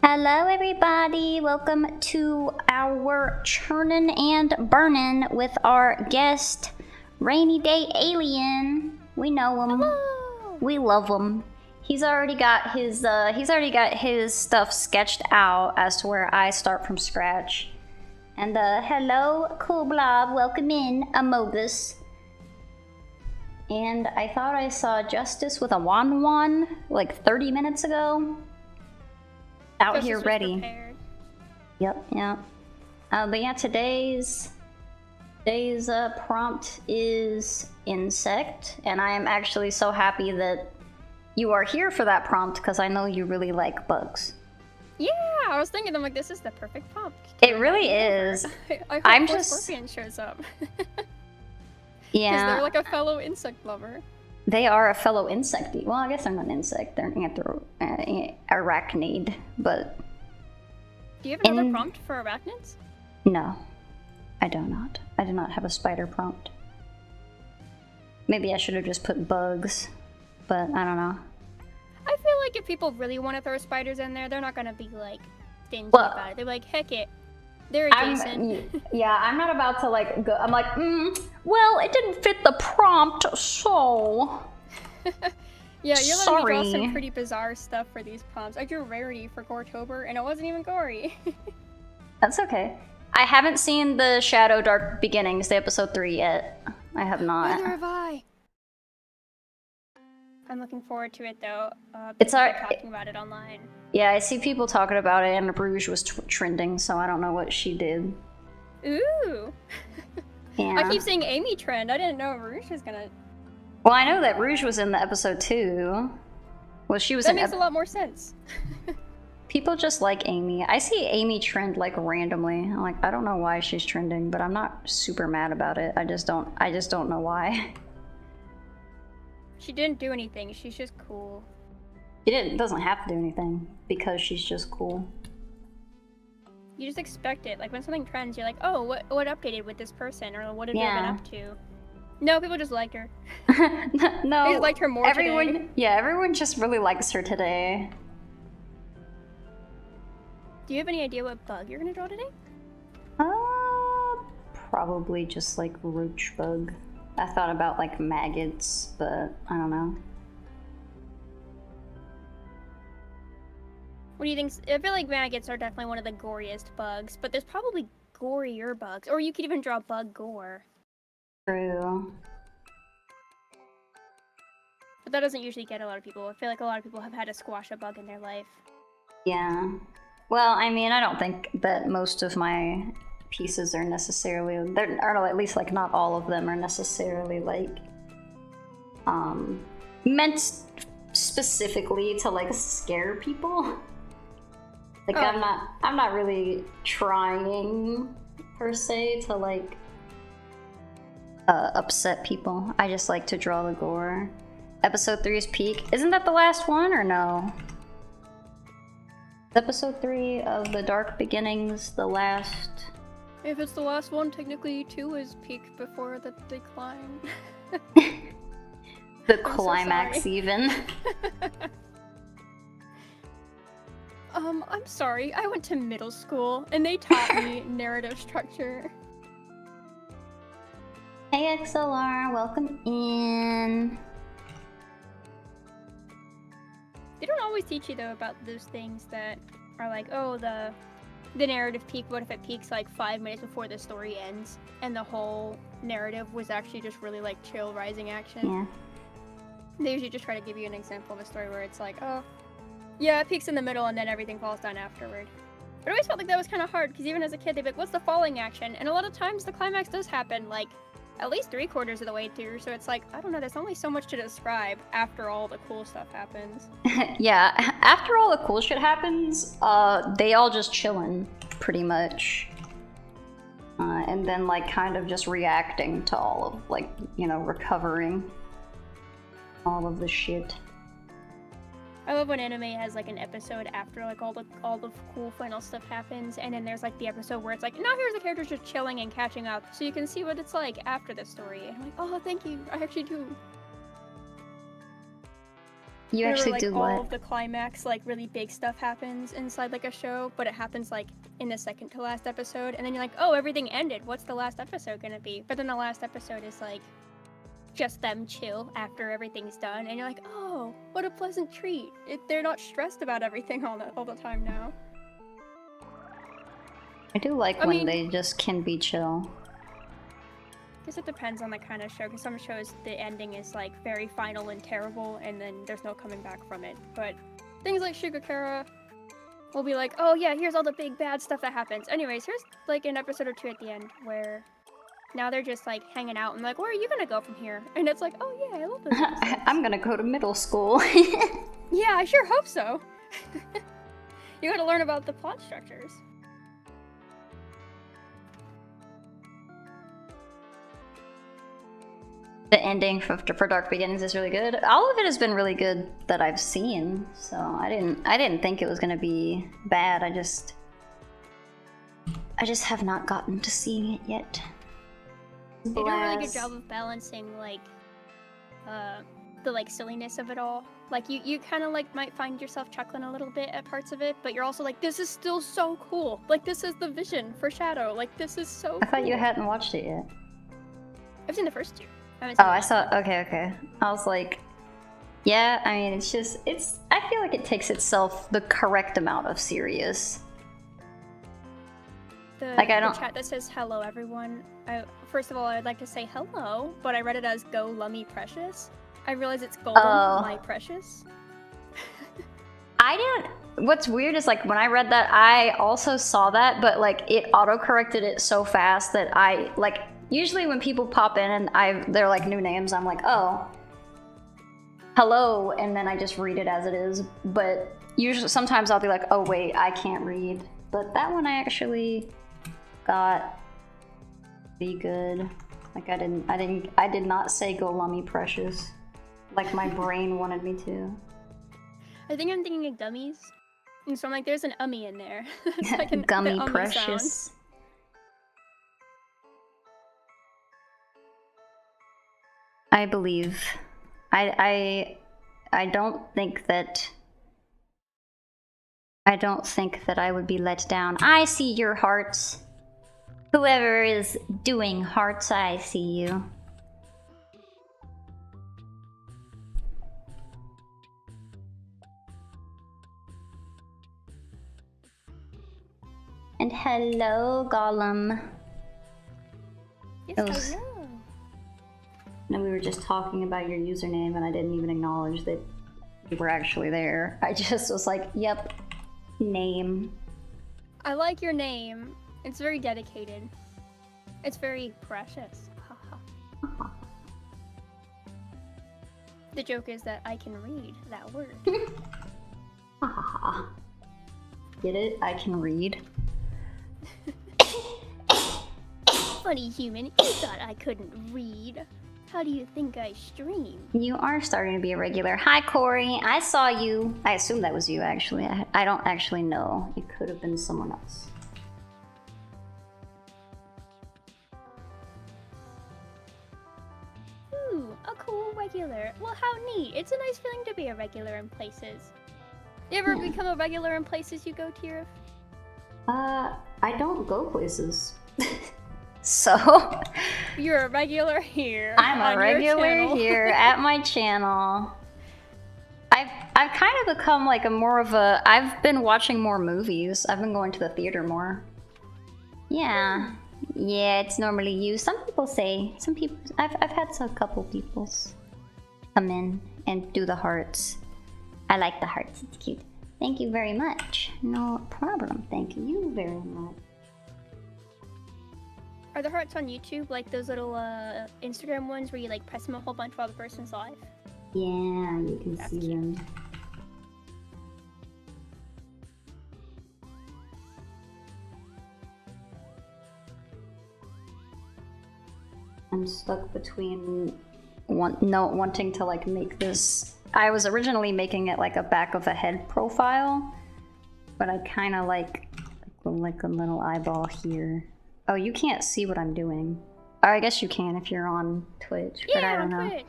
Hello everybody, welcome to our churnin' and burnin' with our guest, Rainy Day Alien. We know him. Hello. We love him. He's already got his stuff sketched out as to where I start from scratch. And hello, Cool Blob, welcome in, Amogus. And I thought I saw Justice with a Wan like 30 minutes ago. Out Justice here ready. Prepared. Yep. But yeah, today's prompt is insect, and I am actually so happy that you are here for that prompt because I know you really like bugs. Yeah, I was thinking, I'm like, this is the perfect prompt. It really is. I hope Scorpion shows up. Yeah. Because they're like a fellow insect lover. They are a fellow insecty. Well, I guess they're not an insect. They're an arachnid, but... Do you have another prompt for arachnids? No, I do not. I do not have a spider prompt. Maybe I should have just put bugs, but I don't know. I feel like if people really want to throw spiders in there, they're not going to be, like, stingy about it. They're like, heck it. They're adjacent. Yeah, I'm not about to, like, go... I'm like, well, it didn't fit the prompt, so... Yeah, you're letting me draw some pretty bizarre stuff for these prompts. I drew Rarity for Goretober, and it wasn't even gory. That's okay. I haven't seen the Shadow Dark Beginnings, the episode 3 yet. I have not. Neither have I. I'm looking forward to it though. It's talking about it online. Yeah, I see people talking about it, and Bruges was trending, so I don't know what she did. Ooh. Yeah. I keep saying Amy trend. I didn't know Rouge was gonna. Well, I know that Rouge was in the episode too. Well, she was. That makes a lot more sense. People just like Amy. I see Amy trend like randomly. I'm like, I don't know why she's trending, but I'm not super mad about it. I just don't know why. She didn't do anything. She's just cool. She doesn't have to do anything because she's just cool. You just expect it. Like when something trends, you're like, oh, what updated with this person, or what have you been up to? No, people just liked her. No, they just liked her more today. Yeah, everyone just really likes her today. Do you have any idea what bug you're gonna draw today? Probably just like roach bug. I thought about like maggots, but I don't know. What do you think? I feel like maggots are definitely one of the goriest bugs, but there's probably gorier bugs. Or you could even draw bug gore. True. But that doesn't usually get a lot of people. I feel like a lot of people have had to squash a bug in their life. Yeah. Well, I mean, I don't think that most of my pieces are necessarily, or at least like not all of them are necessarily like meant specifically to like scare people. Like I'm not really trying per se to like upset people. I just like to draw the gore. Episode 3 is peak. Isn't that the last one or no? Episode 3 of the Dark Beginnings, the last. If it's the last one, technically 2 is peak before the decline. The climax, even. I'm sorry. I went to middle school and they taught me narrative structure. Hey XLR, welcome in. They don't always teach you though about those things that are like, oh, the narrative peak. What if it peaks like 5 minutes before the story ends, and the whole narrative was actually just really like chill, rising action? Yeah. They usually just try to give you an example of a story where it's like, oh, yeah, it peaks in the middle and then everything falls down afterward. But I always felt like that was kind of hard because even as a kid, they'd be like, what's the falling action? And a lot of times the climax does happen like at least 3/4 of the way through, so it's like, I don't know, there's only so much to describe after all the cool stuff happens. Yeah, after all the cool shit happens, they all just chillin', pretty much. And then, like, kind of just reacting to all of, like, you know, recovering all of the shit. I love when anime has like an episode after like all the cool final stuff happens, and then there's like the episode where it's like, now here's the characters just chilling and catching up, so you can see what it's like after the story. And I'm like, oh, thank you, I actually do. You actually like, do what? All of the climax, like really big stuff happens inside like a show, but it happens like in the second to last episode, and then you're like, oh, everything ended. What's the last episode gonna be? But then the last episode is like just them chill after everything's done, and you're like, oh, what a pleasant treat. They're not stressed about everything all the time now. I do like when they just can be chill. I guess it depends on the kind of show, because some shows the ending is like very final and terrible, and then there's no coming back from it. But things like Shigakara will be like, oh yeah, here's all the big bad stuff that happens. Anyways, here's like an episode or two at the end where now they're just like hanging out and like, where are you gonna go from here? And it's like, oh yeah, I love this episode. I'm gonna go to middle school. Yeah, I sure hope so. You gotta learn about the plot structures. The ending for Dark Beginnings is really good. All of it has been really good that I've seen, so I didn't think it was gonna be bad. I just have not gotten to seeing it yet. They do a really good job of balancing like the like silliness of it all. Like you kind of like might find yourself chuckling a little bit at parts of it, but you're also like, this is still so cool. Like this is the vision for Shadow. Like this is so I thought you hadn't watched it yet. I've seen the first two. Oh, I saw. Okay. I was like, yeah. I mean, I feel like it takes itself the correct amount of serious. Like, I don't... The chat that says hello, everyone. First of all, I'd like to say hello, but I read it as Go Lummy Precious. I realize it's Golem, my precious. I didn't... What's weird is, like, when I read that, I also saw that, but, like, it auto-corrected it so fast that I, like, usually when people pop in and they're, like, new names, I'm like, oh, hello, and then I just read it as it is. But usually, sometimes I'll be like, oh, wait, I can't read. But that one I actually got pretty good. Like, I did not say Go Lummy Precious. Like, my brain wanted me to. I think I'm thinking of gummies. And so I'm like, there's an ummy in there. It's like an Gummy Precious. Sound. I believe. I don't think that I would be let down. I see your hearts. Whoever is doing hearts, I see you. And hello, Gollum. Yes, hello. No, we were just talking about your username and I didn't even acknowledge that you were actually there. I just was like, yep, name. I like your name. It's very dedicated. It's very precious. The joke is that I can read that word. Get it? I can read. Funny human, you thought I couldn't read. How do you think I stream? You are starting to be a regular. Hi, Corey. I saw you. I assume that was you, actually. I don't actually know. It could have been someone else. Ooh, a cool regular. Well, how neat. It's a nice feeling to be a regular in places. You ever become a regular in places you go, Tira? I don't go places. So... You're a regular here. I'm a regular here at my channel. I've kind of become like I've been watching more movies. I've been going to the theater more. Yeah. Yeah, it's normally you. Some people, I've had a couple people come in and do the hearts. I like the hearts, it's cute. Thank you very much. No problem, thank you very much. Are the hearts on YouTube like those little Instagram ones where you like press them a whole bunch while the person's live? Yeah, you can see them. I'm stuck between wanting to like make this. I was originally making it like a back of a head profile, but I kind of like a little eyeball here. Oh, you can't see what I'm doing. Oh, I guess you can if you're on Twitch, but I don't know. Twitch.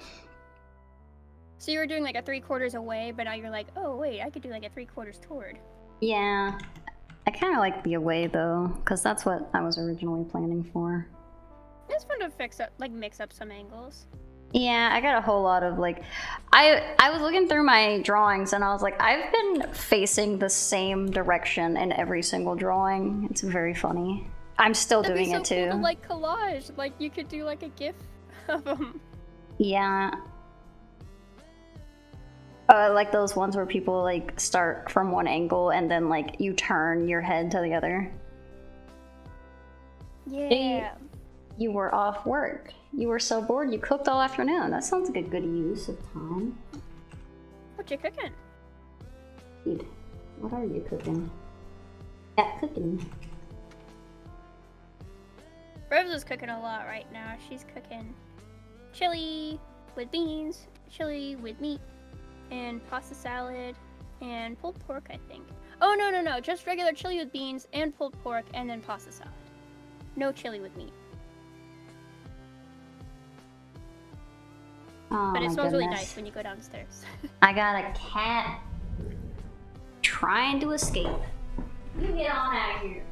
So you were doing like a 3/4 away, but now you're like, oh wait, I could do like a 3/4 toward. Yeah, I kind of like the away though, because that's what I was originally planning for. It's fun to mix up some angles. Yeah, I got a whole lot of like, I was looking through my drawings and I was like, I've been facing the same direction in every single drawing. It's very funny. I'm still doing it too. Cool to, like collage, like you could do like a GIF of them. Yeah. Like those ones where people like start from one angle and then like you turn your head to the other. Yeah. You were off work. You were so bored you cooked all afternoon. That sounds like a good use of time. What you cooking? Dude, what are you cooking? Yeah, cooking. Rose is cooking a lot right now. She's cooking chili with beans, chili with meat, and pasta salad, and pulled pork, I think. Oh, no. Just regular chili with beans and pulled pork, and then pasta salad. No chili with meat. Oh, but it smells really nice when you go downstairs. I got a cat trying to escape. You get on out of here.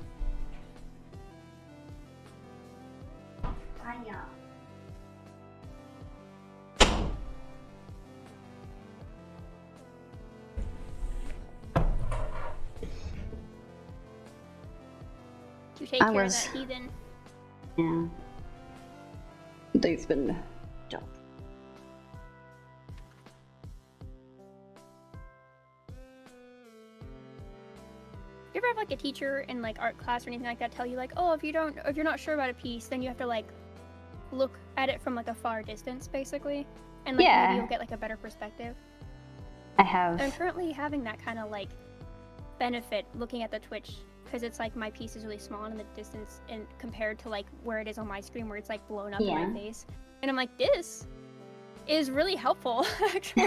take care of that heathen. Yeah. They've been done. You ever have like a teacher in like art class or anything like that tell you like, oh, if you're not sure about a piece, then you have to like look at it from like a far distance, basically, and like maybe you'll get like a better perspective. I have. I'm currently having that kind of like benefit looking at the Twitch, because it's like my piece is really small in the distance and compared to like where it is on my screen where it's like blown up in my face, and I'm like, this is really helpful. Actually,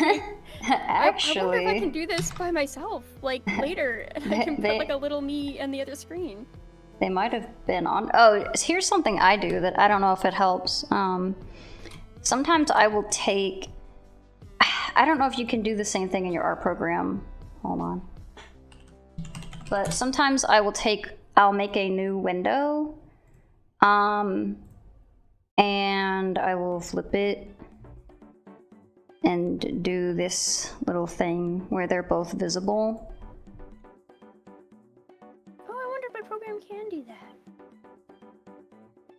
I wonder if I can do this by myself like later, and I can put like a little me in the other screen. They might have been on. Oh, here's something I do that I don't know if it helps. Sometimes I will take. I don't know if you can do the same thing in your art program. Hold on. But sometimes I'll make a new window, and I will flip it and do this little thing where they're both visible. Oh, I wonder if my program can do that.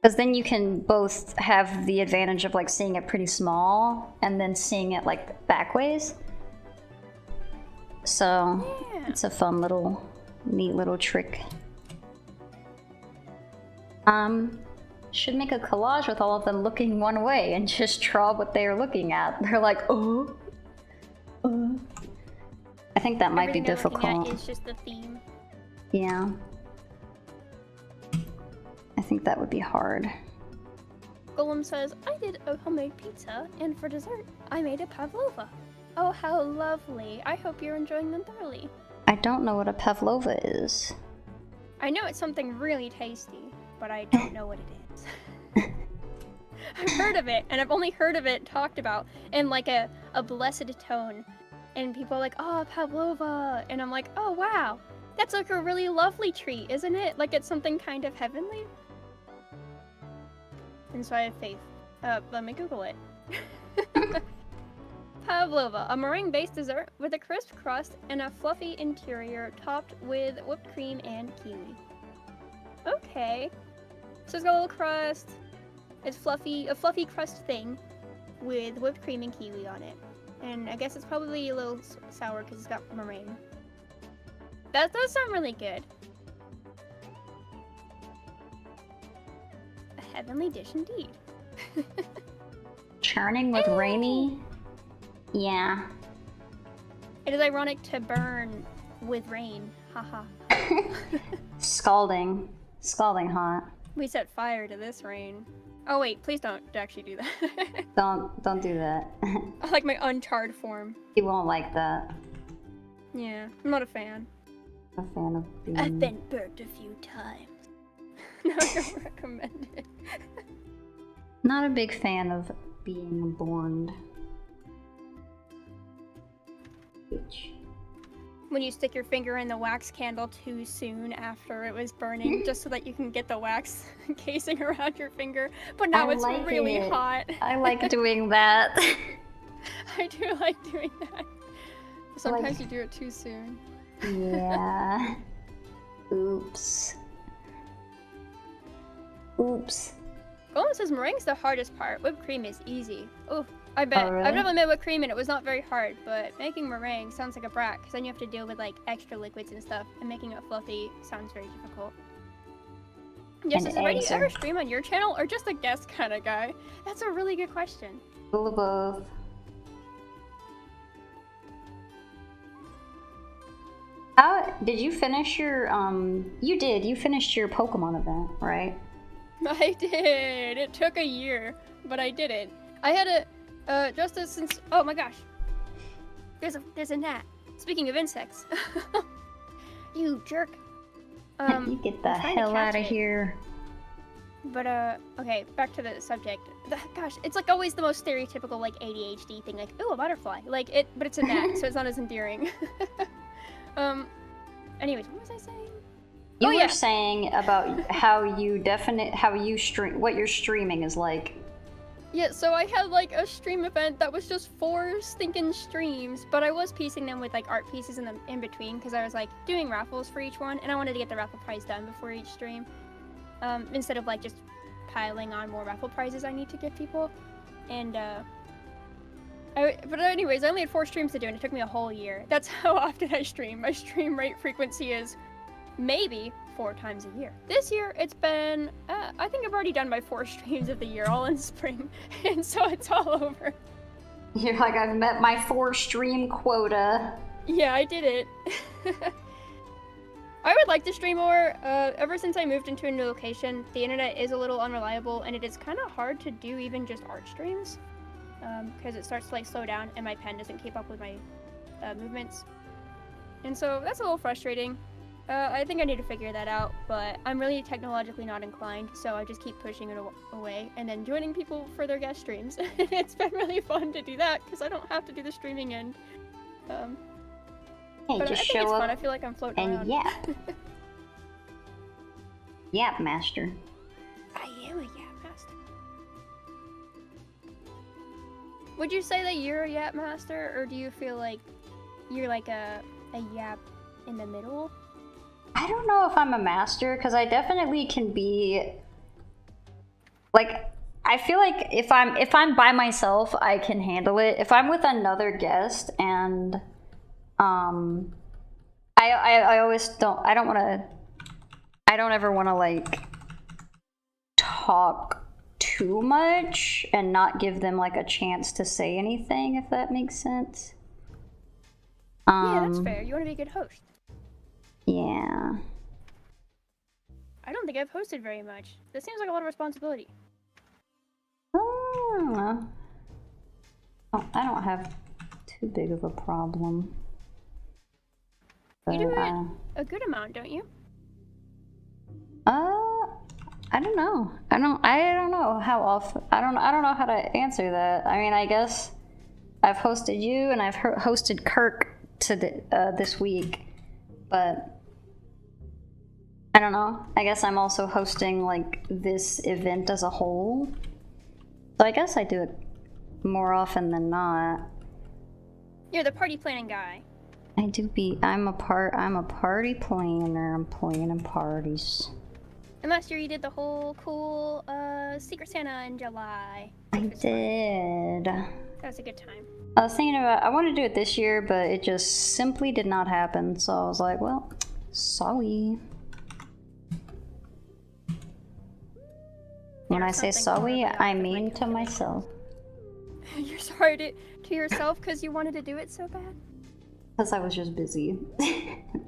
Because then you can both have the advantage of like seeing it pretty small and then seeing it like backways. So it's a fun little, neat little trick. Should make a collage with all of them looking one way and just draw what they are looking at. They're like, oh. I think that might be difficult. It's just the theme. Yeah. I think that would be hard. Golem says, I did a homemade pizza, and for dessert, I made a pavlova. Oh, how lovely. I hope you're enjoying them thoroughly. I don't know what a pavlova is. I know it's something really tasty, but I don't know what it is. I've heard of it, and I've only heard of it talked about in like a blessed tone. And people are like, oh, pavlova. And I'm like, oh, wow. That's like a really lovely treat, isn't it? Like it's something kind of heavenly. And so I have faith. Let me Google it. Pavlova, a meringue-based dessert with a crisp crust and a fluffy interior topped with whipped cream and kiwi. Okay. So it's got a little crust. It's fluffy, a fluffy crust thing with whipped cream and kiwi on it. And I guess it's probably a little sour because it's got meringue. That does sound really good. A heavenly dish indeed. Churning with rainy? Yeah. It is ironic to burn with rain. Haha. Scalding. Scalding hot. We set fire to this rain. Oh wait, please don't actually do that. Don't do that. I like my uncharred form. He won't like that. Yeah, I'm not a fan. A fan of being... I've been burnt a few times. No, I don't recommend it. Not a big fan of being burned. When you stick your finger in the wax candle too soon after it was burning, just so that you can get the wax casing around your finger, but now it's like really hot. I like doing that. I do like doing that. Sometimes you do it too soon. Yeah. Oops. Oops. Golem says meringue's the hardest part. Whipped cream is easy. Oh, I bet. Oh, really? I've never made whipped cream and it was not very hard, but making meringue sounds like a brat, because then you have to deal with like extra liquids and stuff, and making it fluffy sounds very difficult. Yes, is Ready ever stream on your channel, or just a guest kind of guy? That's a really good question. Full of both. How did you finish your you finished your Pokemon event, right? I did. It took a year, but I did it. I had a just as since oh my gosh. There's a gnat. Speaking of insects. You jerk. You get the hell out of here. But okay, back to the subject. Gosh, it's like always the most stereotypical like ADHD thing, like, ooh, a butterfly. Like it, but it's a gnat, so it's not as endearing. Anyways, what was I saying? You were saying about how you stream, what your streaming is like. Yeah, so I had like a stream event that was just 4 stinking streams, but I was piecing them with like art pieces in between, because I was like doing raffles for each one, and I wanted to get the raffle prize done before each stream. instead of like just piling on more raffle prizes I need to give people. And but anyways, I only had 4 streams to do, and it took me a whole year. That's how often I stream. My stream rate frequency is maybe 4 times a year. This year, it's been, I think I've already done my 4 streams of the year, all in spring, and so it's all over. You're like, I've met my 4 stream quota. Yeah, I did it. I would like to stream more. Ever since I moved into a new location, the internet is a little unreliable, and it is kind of hard to do even just art streams. Because it starts to like slow down and my pen doesn't keep up with my movements. And so that's a little frustrating. I think I need to figure that out, but I'm really technologically not inclined, so I just keep pushing it away and then joining people for their guest streams. It's been really fun to do that because I don't have to do the streaming end. Hey, but just I think show it's up fun. I feel like I'm floating and around. yap. Yap master. I am a yap master. Would you say that you're a yap master, or do you feel like you're like a yap in the middle? I don't know if I'm a master, because I definitely can be, like, I feel like if I'm by myself, I can handle it. If I'm with another guest and I always I don't ever want to like talk too much and not give them like a chance to say anything, if that makes sense. Yeah, that's fair. You want to be a good host. Yeah. I don't think I've hosted very much. This seems like a lot of responsibility. Oh, I don't have too big of a problem. You do But, it a good amount, don't you? I don't know. I don't know how often. I don't know how to answer that. I mean, I guess I've hosted you and I've hosted Kirk this week, but I don't know. I guess I'm also hosting like this event as a whole. So I guess I do it more often than not. You're the party planning guy. I'm a party planner. I'm planning parties. And last year you did the whole cool Secret Santa in July. I did. That was a good time. I was thinking about, I wanted to do it this year, but it just simply did not happen. So I was like, well, sorry. When I say sorry, I mean to myself. You're sorry to yourself because you wanted to do it so bad? Because I was just busy.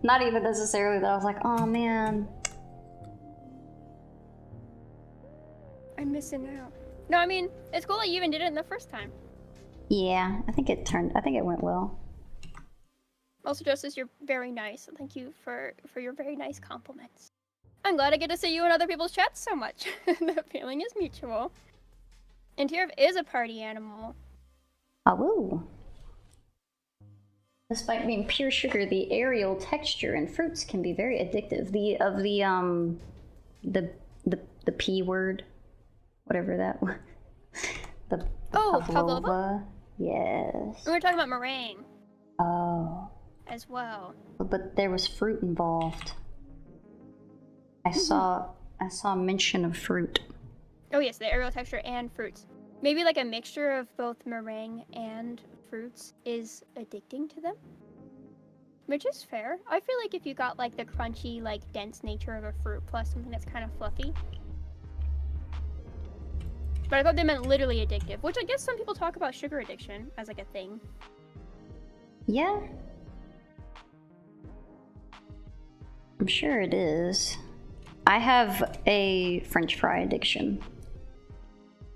Not even necessarily that I was like, oh man. I'm missing out. No, I mean, it's cool that you even did it in the first time. Yeah, I think it went well. Also, Justice, you're very nice. Thank you for your very nice compliments. I'm glad I get to see you in other people's chats so much. The feeling is mutual. And Tierv is a party animal. Oh. Despite being pure sugar, the aerial texture in fruits can be very addictive. The P word, whatever that was. The pavlova? Yes. We were talking about meringue. Oh. As well. But there was fruit involved. I saw mention of fruit. Oh yes, the aerial texture and fruits. Maybe like a mixture of both meringue and fruits is addicting to them. Which is fair. I feel like if you got like the crunchy, like dense nature of a fruit plus something that's kind of fluffy. But I thought they meant literally addictive, which I guess some people talk about sugar addiction as like a thing. Yeah. I'm sure it is. I have a French fry addiction.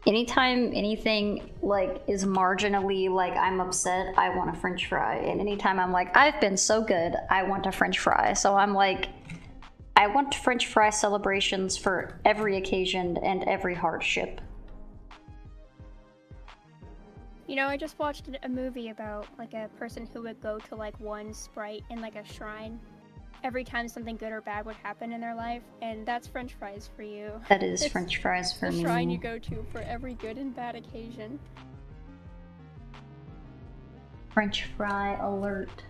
Anytime anything like is marginally like I'm upset, I want a French fry. And anytime I'm like, I've been so good, I want a French fry. So I'm like, I want French fry celebrations for every occasion and every hardship. You know, I just watched a movie about like a person who would go to like one Sprite in like a shrine every time something good or bad would happen in their life, and that's French fries for you. That is French fries for me. The shrine you go to for every good and bad occasion. French fry alert.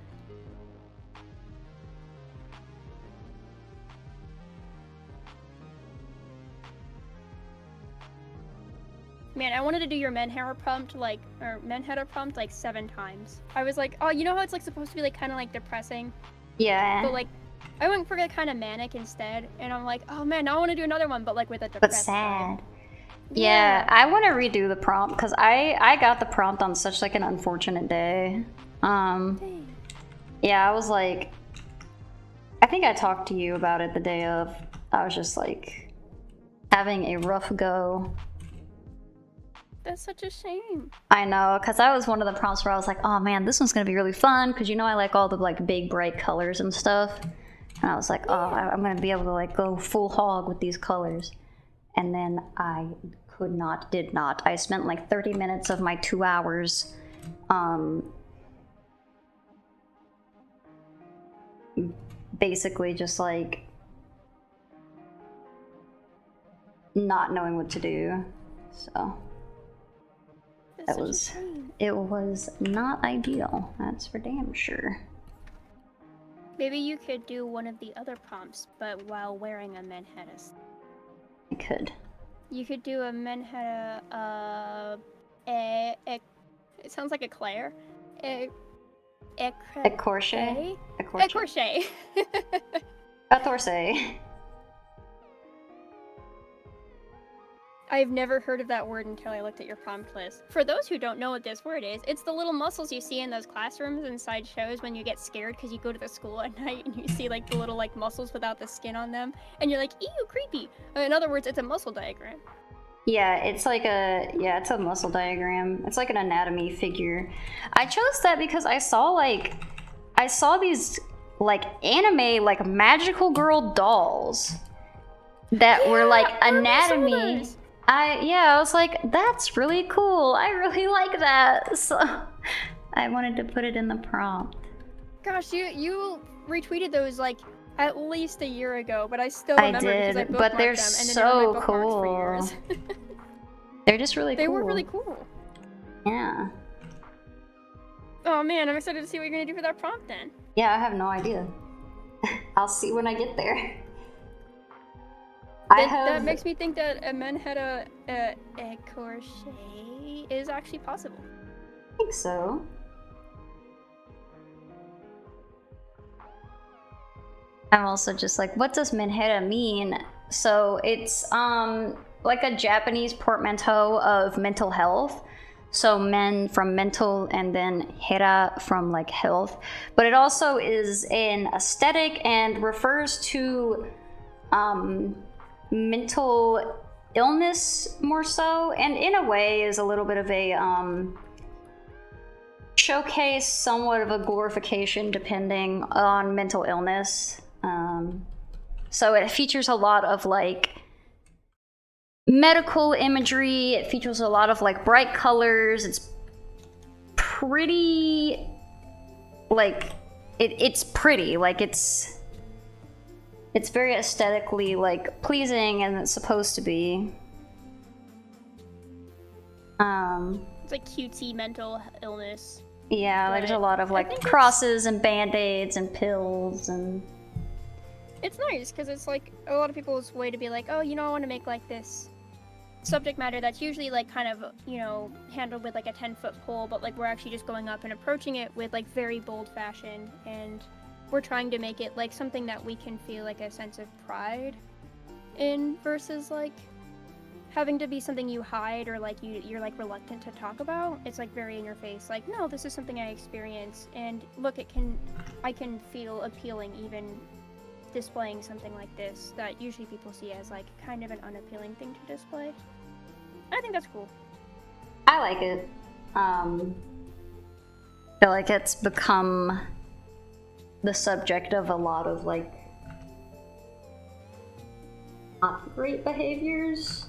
Man, I wanted to do your Menhera prompt, like, or Menhera prompt, like, 7 times. I was like, oh, you know how it's, like, supposed to be, like, kind of, like, depressing? Yeah. But, like, I went for, like, kind of manic instead, and I'm like, oh, man, now I want to do another one, but, like, with a depressed But sad. vibe. Yeah, I want to redo the prompt, because I got the prompt on such, like, an unfortunate day. Dang. Yeah, I was like... I think I talked to you about it the day of. I was just, like, having a rough go. That's such a shame. I know, because that was one of the prompts where I was like, oh man, this one's gonna be really fun, because you know I like all the like big bright colors and stuff. And I was like, oh, I'm gonna be able to like go full hog with these colors. And then I did not. I spent like 30 minutes of my 2 hours basically just like not knowing what to do. So it was not ideal, that's for damn sure. Maybe you could do one of the other prompts, but while wearing a Menheta. I could. You could do a Menheta, it sounds like eclair. Écorché? Écorché. Écorché. I've never heard of that word until I looked at your prompt list. For those who don't know what this word is, it's the little muscles you see in those classrooms inside shows when you get scared because you go to the school at night and you see like the little like muscles without the skin on them, and you're like, ew, creepy. In other words, it's a muscle diagram. Yeah, it's like it's a muscle diagram. It's like an anatomy figure. I chose that because I saw these like anime like magical girl dolls that were like anatomy. I was like, that's really cool. I really like that. So I wanted to put it in the prompt. Gosh, you retweeted those like at least a year ago, but I still remember because I bookmarked but they're them, and then so they were my bookmarks cool. for years. They're just really cool. They were really cool. Yeah. Oh man, I'm excited to see what you're gonna do for that prompt then. Yeah, I have no idea. I'll see when I get there. That makes me think that a Menheta écorché is actually possible. I think so. I'm also just like, what does Menheta mean? So it's like a Japanese portmanteau of mental health. So men from mental and then hera from like health. But it also is an aesthetic and refers to mental illness more so, and in a way is a little bit of a showcase, somewhat of a glorification depending on mental illness. So it features a lot of like medical imagery, it features a lot of like bright colors, it's pretty like it's pretty, like it's very aesthetically like pleasing, and it's supposed to be. It's like cutesy mental illness. Yeah, there's a lot of like crosses and band-aids and pills, and it's nice because it's like a lot of people's way to be like, oh, you know, I want to make like this subject matter that's usually like kind of, you know, handled with like a 10-foot pole, but like we're actually just going up and approaching it with like very bold fashion, and we're trying to make it like something that we can feel like a sense of pride in, versus like having to be something you hide or like you're like reluctant to talk about. It's like very in your face, like, no, this is something I experience, and look, I can feel appealing even displaying something like this that usually people see as like kind of an unappealing thing to display. I think that's cool. I like it. I feel like it's become the subject of a lot of like not great behaviors,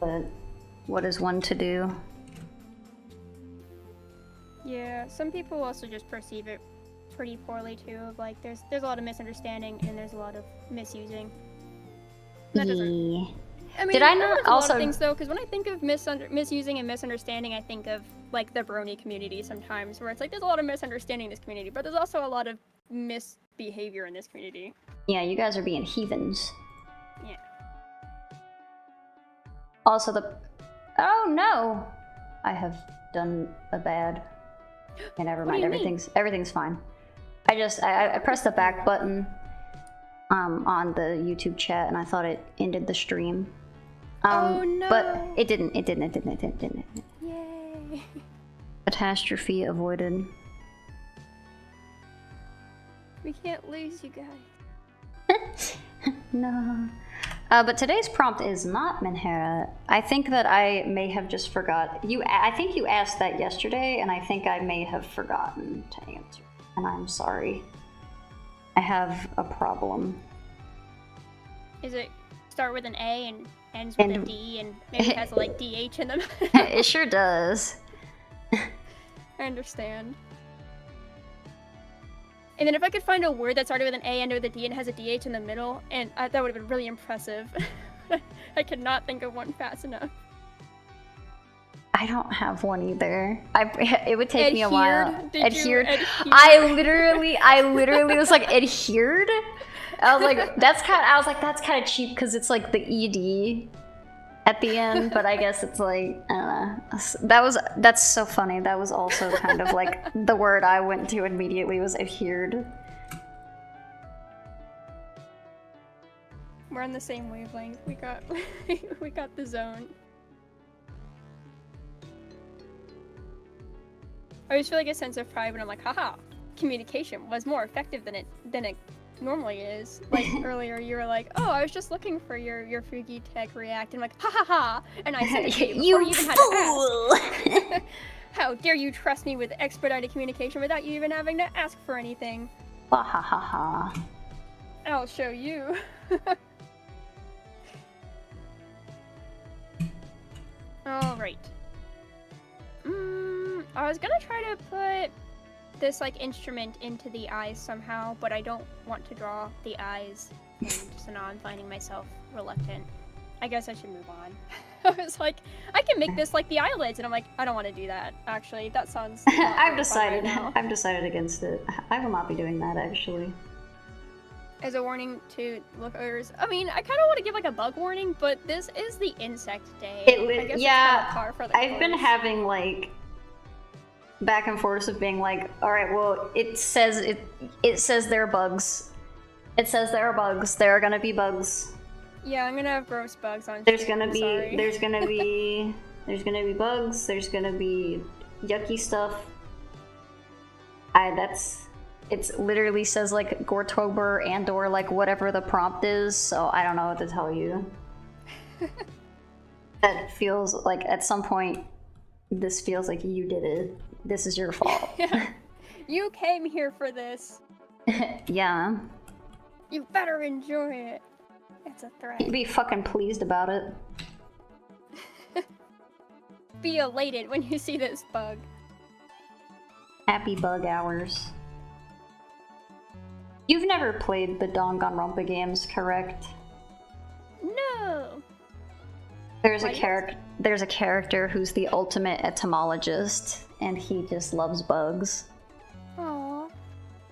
but what is one to do? Yeah, some people also just perceive it pretty poorly too. Of like, there's a lot of misunderstanding and there's a lot of misusing. That doesn't. I mean, did I not a also lot of things though? Because when I think of misusing and misunderstanding, I think of like the brony community sometimes, where it's like there's a lot of misunderstanding in this community, but there's also a lot of misbehavior in this community. Yeah, you guys are being heathens. Yeah. Also the... Oh no! I have done a bad... Okay, never mind. Everything's fine. I pressed the back button on the YouTube chat and I thought it ended the stream. Oh no! But it didn't. Yay! Catastrophe avoided. We can't lose, you guys. No. But today's prompt is not Minhera. I think that I may have just forgot. I think you asked that yesterday, and I think I may have forgotten to answer. And I'm sorry. I have a problem. Is it start with an A and ends with a D, and maybe it has like DH in them? It sure does. I understand. And then if I could find a word that started with an A, ended with a D, and has a DH in the middle, and that would have been really impressive. I could not think of one fast enough. I don't have one either. It would take me a while. Adhered? I literally was like, adhered? I was like, that's kind of cheap because it's like the ED at the end, but I guess it's like, I don't know. That's so funny. That was also kind of like the word I went to immediately was adhered. We're on the same wavelength. We got the zone. I always feel like a sense of pride when I'm like, haha, communication was more effective than it normally is. Like earlier you were like, oh, I was just looking for your Fugi Tech React, and I'm like, ha ha ha, and I said it to you before you even had to ask. How dare you trust me with expedited communication without you even having to ask for anything? Ha ha ha ha. I'll show you. Alright. I was gonna try to put this like instrument into the eyes somehow, but I don't want to draw the eyes, and so now I'm finding myself reluctant. I guess I should move on. I was like, I can make this like the eyelids, and I'm like, I don't want to do that. Actually, that sounds. I've decided against it. I will not be doing that actually. As a warning to lookers, I mean, I kind of want to give like a bug warning, but this is the insect day. I guess yeah, it's par for the I've been having like back and forth of being like, all right, well, it says there are bugs. It says there are bugs. There are gonna be bugs. Yeah, I'm gonna have gross bugs on. There's gonna be bugs. There's gonna be yucky stuff. It's literally says like Goretober and or like whatever the prompt is, so I don't know what to tell you. That feels like at some point this feels like you did it. This is your fault. Yeah. You came here for this. Yeah. You better enjoy it. It's a threat. Be fucking pleased about it. Be elated when you see this bug. Happy bug hours. You've never played the Danganronpa games, correct? No. There's a character who's the ultimate etymologist, and he just loves bugs. Aww.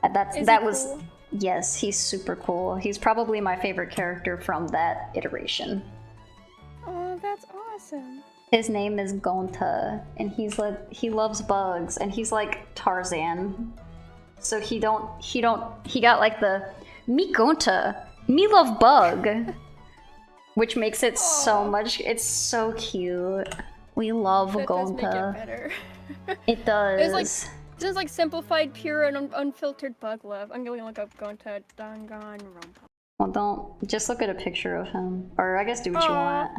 Cool? Yes, he's super cool. He's probably my favorite character from that iteration. Oh, that's awesome. His name is Gonta, and he loves bugs, and he's like Tarzan. So he got like the me Gonta, me love bug, which makes it so much. It's so cute. We love that Gonta. Does make it better. It does. This is like simplified, pure, and unfiltered bug love. I'm gonna look up Gonta Danganronpa. Well, just look at a picture of him, or I guess do what you want.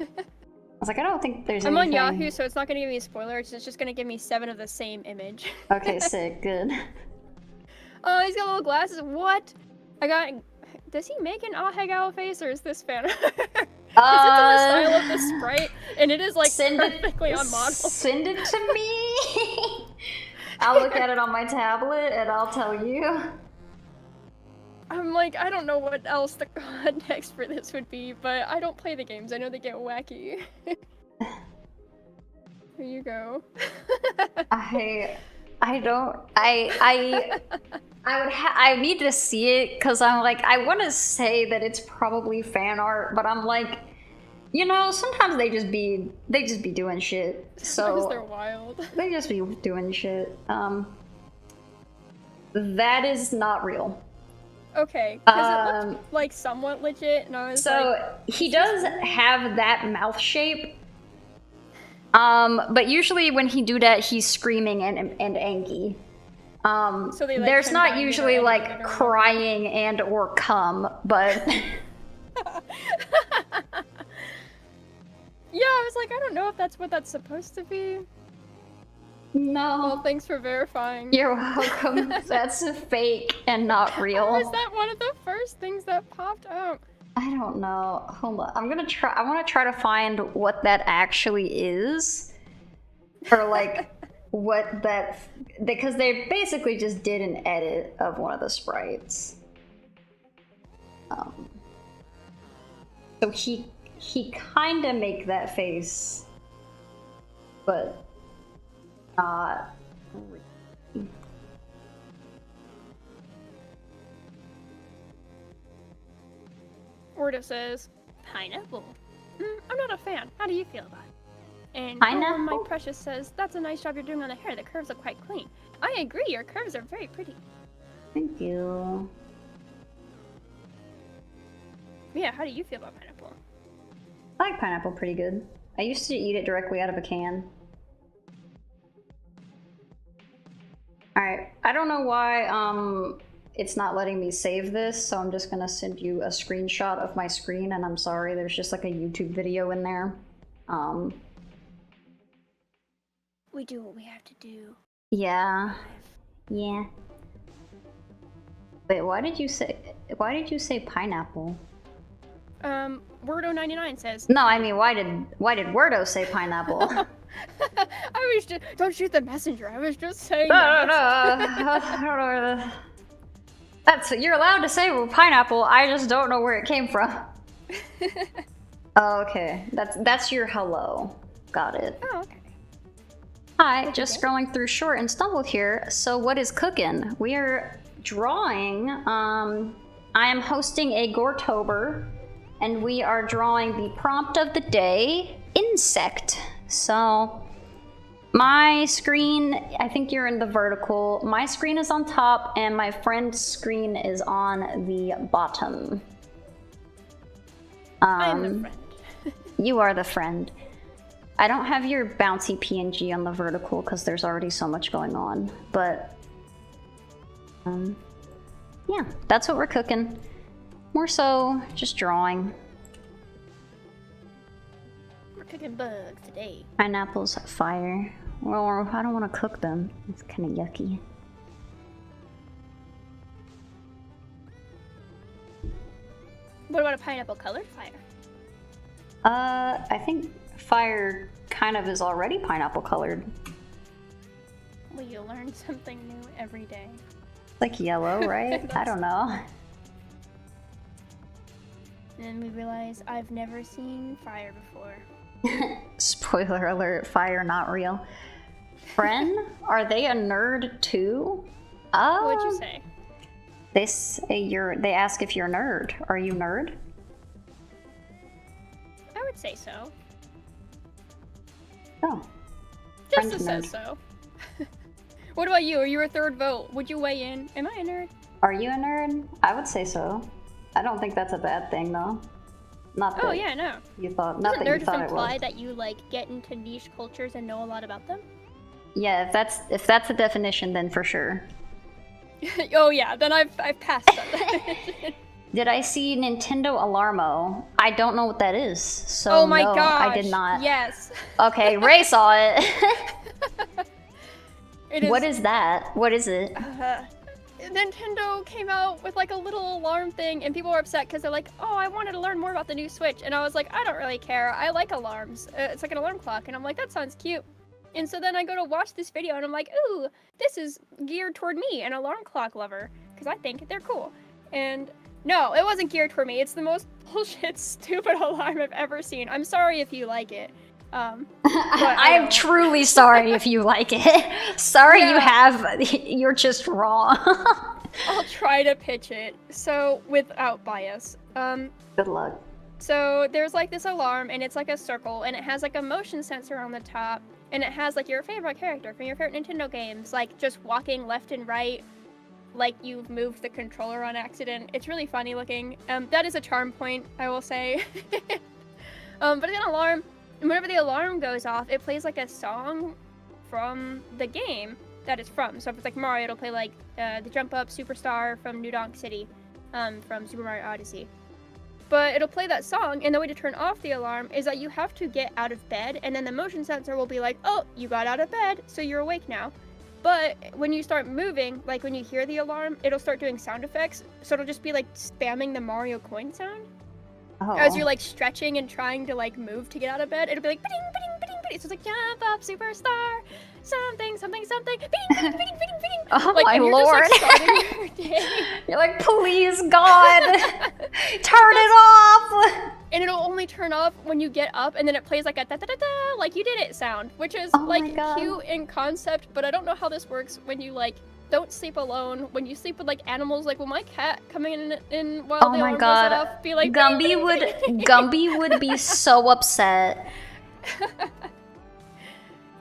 I was like, I don't think there's anything. I'm on Yahoo, so it's not gonna give me a spoiler. It's just gonna give me 7 of the same image. Okay, sick, good. Oh, he's got little glasses. What? Does he make an Ahegao face, or is this fan? Because it's in the style of the sprite, and it is like perfectly on model. Send it to me. I'll look at it on my tablet, and I'll tell you. I'm like, I don't know what else the context for this would be, but I don't play the games. I know they get wacky. Here you go. I need to see it because I'm like, I want to say that it's probably fan art, but I'm like, You know, sometimes they just be doing shit. So they're wild. They just be doing shit. That is not real. Okay, because it looked like somewhat legit, and I was he does have that mouth shape. But usually when he do that, he's screaming and angry. So they, like, there's not usually like or crying and or cum, but yeah, I was like, I don't know if that's what that's supposed to be. no. Well, thanks for verifying. You're welcome. That's fake and not real. Or is that one of the first things that popped up? I don't know. Hold on. I want to try to find what that actually is. Or like what that, because they basically just did an edit of one of the sprites. So he kind of make that face, but not really. Ordo says, pineapple. I'm not a fan. How do you feel about it? And Pineapple? my precious says, that's a nice job you're doing on the hair. The curves look quite clean. I agree, your curves are very pretty. Thank you. Yeah, how do you feel about pineapple? I like pineapple pretty good. I used to eat it directly out of a can. Alright, I don't know why it's not letting me save this, so I'm just gonna send you a screenshot of my screen, and I'm sorry, there's just like a YouTube video in there. We do what we have to do. Yeah. Yeah. Wait, why did you say pineapple? Wordo99 says. No, I mean, why did Wordo say pineapple? I was just, don't shoot the messenger. I was just saying. No. You're allowed to say pineapple. I just don't know where it came from. Oh, okay, that's your hello. Got it. Oh, okay. Hi, just scrolling through short and stumbled here. So what is cooking? We are drawing. I am hosting a Goretober, and we are drawing the prompt of the day, insect. So my screen, I think you're in the vertical. My screen is on top, and my friend's screen is on the bottom. I'm the friend. You are the friend. I don't have your bouncy PNG on the vertical because there's already so much going on, but yeah, that's what we're cooking. More so, just drawing. We're cooking bugs today. Pineapples fire. Well, I don't want to cook them. It's kind of yucky. What about a pineapple colored fire? I think fire kind of is already pineapple colored. Well, you learn something new every day. Like yellow, right? I don't know. And then we realize I've never seen fire before. Spoiler alert, fire not real. Friend, are they a nerd too? What'd you say? They ask if you're a nerd. Are you nerd? I would say so. Oh. Just to say so. What about you? Are you a third vote? Would you weigh in? Am I a nerd? Are you a nerd? I would say so. I don't think that's a bad thing though. Not that yeah, no. You thought. Doesn't Not that nerd you thought just it was. imply that you like get into niche cultures and know a lot about them? Yeah, if that's the definition, then for sure. Oh yeah, then I've passed that. Did I see Nintendo Alarmo? I don't know what that is. So oh my no, gosh, I did not. Yes. Okay, Ray saw it. What is that? What is it? Nintendo came out with like a little alarm thing, and people were upset because they're like, oh, I wanted to learn more about the new Switch. And I was like, I don't really care. I like alarms. It's like an alarm clock. And I'm like, that sounds cute. And so then I go to watch this video, and I'm like, ooh, this is geared toward me, an alarm clock lover, because I think they're cool. And no, it wasn't geared toward me. It's the most bullshit, stupid alarm I've ever seen. I'm sorry if you like it. I am truly sorry if you like it. Sorry you're just wrong. I'll try to pitch it. So, without bias. Good luck. So there's like this alarm, and it's like a circle, and it has like a motion sensor on the top, and it has like your favorite character from your favorite Nintendo games, like just walking left and right, like you've moved the controller on accident. It's really funny looking. That is a charm point, I will say. But it's an alarm, and whenever the alarm goes off, it plays like a song from the game that it's from. So if it's like Mario, it'll play like the Jump Up Superstar from New Donk City, from Super Mario Odyssey. But it'll play that song, and the way to turn off the alarm is that you have to get out of bed, and then the motion sensor will be like, oh, you got out of bed, so you're awake now. But when you start moving, like when you hear the alarm, it'll start doing sound effects, so it'll just be like spamming the Mario coin sound. Oh. As you're like stretching and trying to like move to get out of bed, it'll be like, ba-ding, ba-ding, ba-ding, ba-ding. So it's like, jump up, superstar, something, something, something, ba-ding, ba-ding, ba-ding, ba-ding, ba-ding. Oh like, my and you're lord. Just, like, starting your day. You're like, please, God, turn it off. And it'll only turn off when you get up, and then it plays like a da-da-da-da, like you did it sound, which is like cute in concept, but I don't know how this works when you like don't sleep alone. When you sleep with like animals, like will my cat coming in while the alarm goes off be like Gumby would be so upset.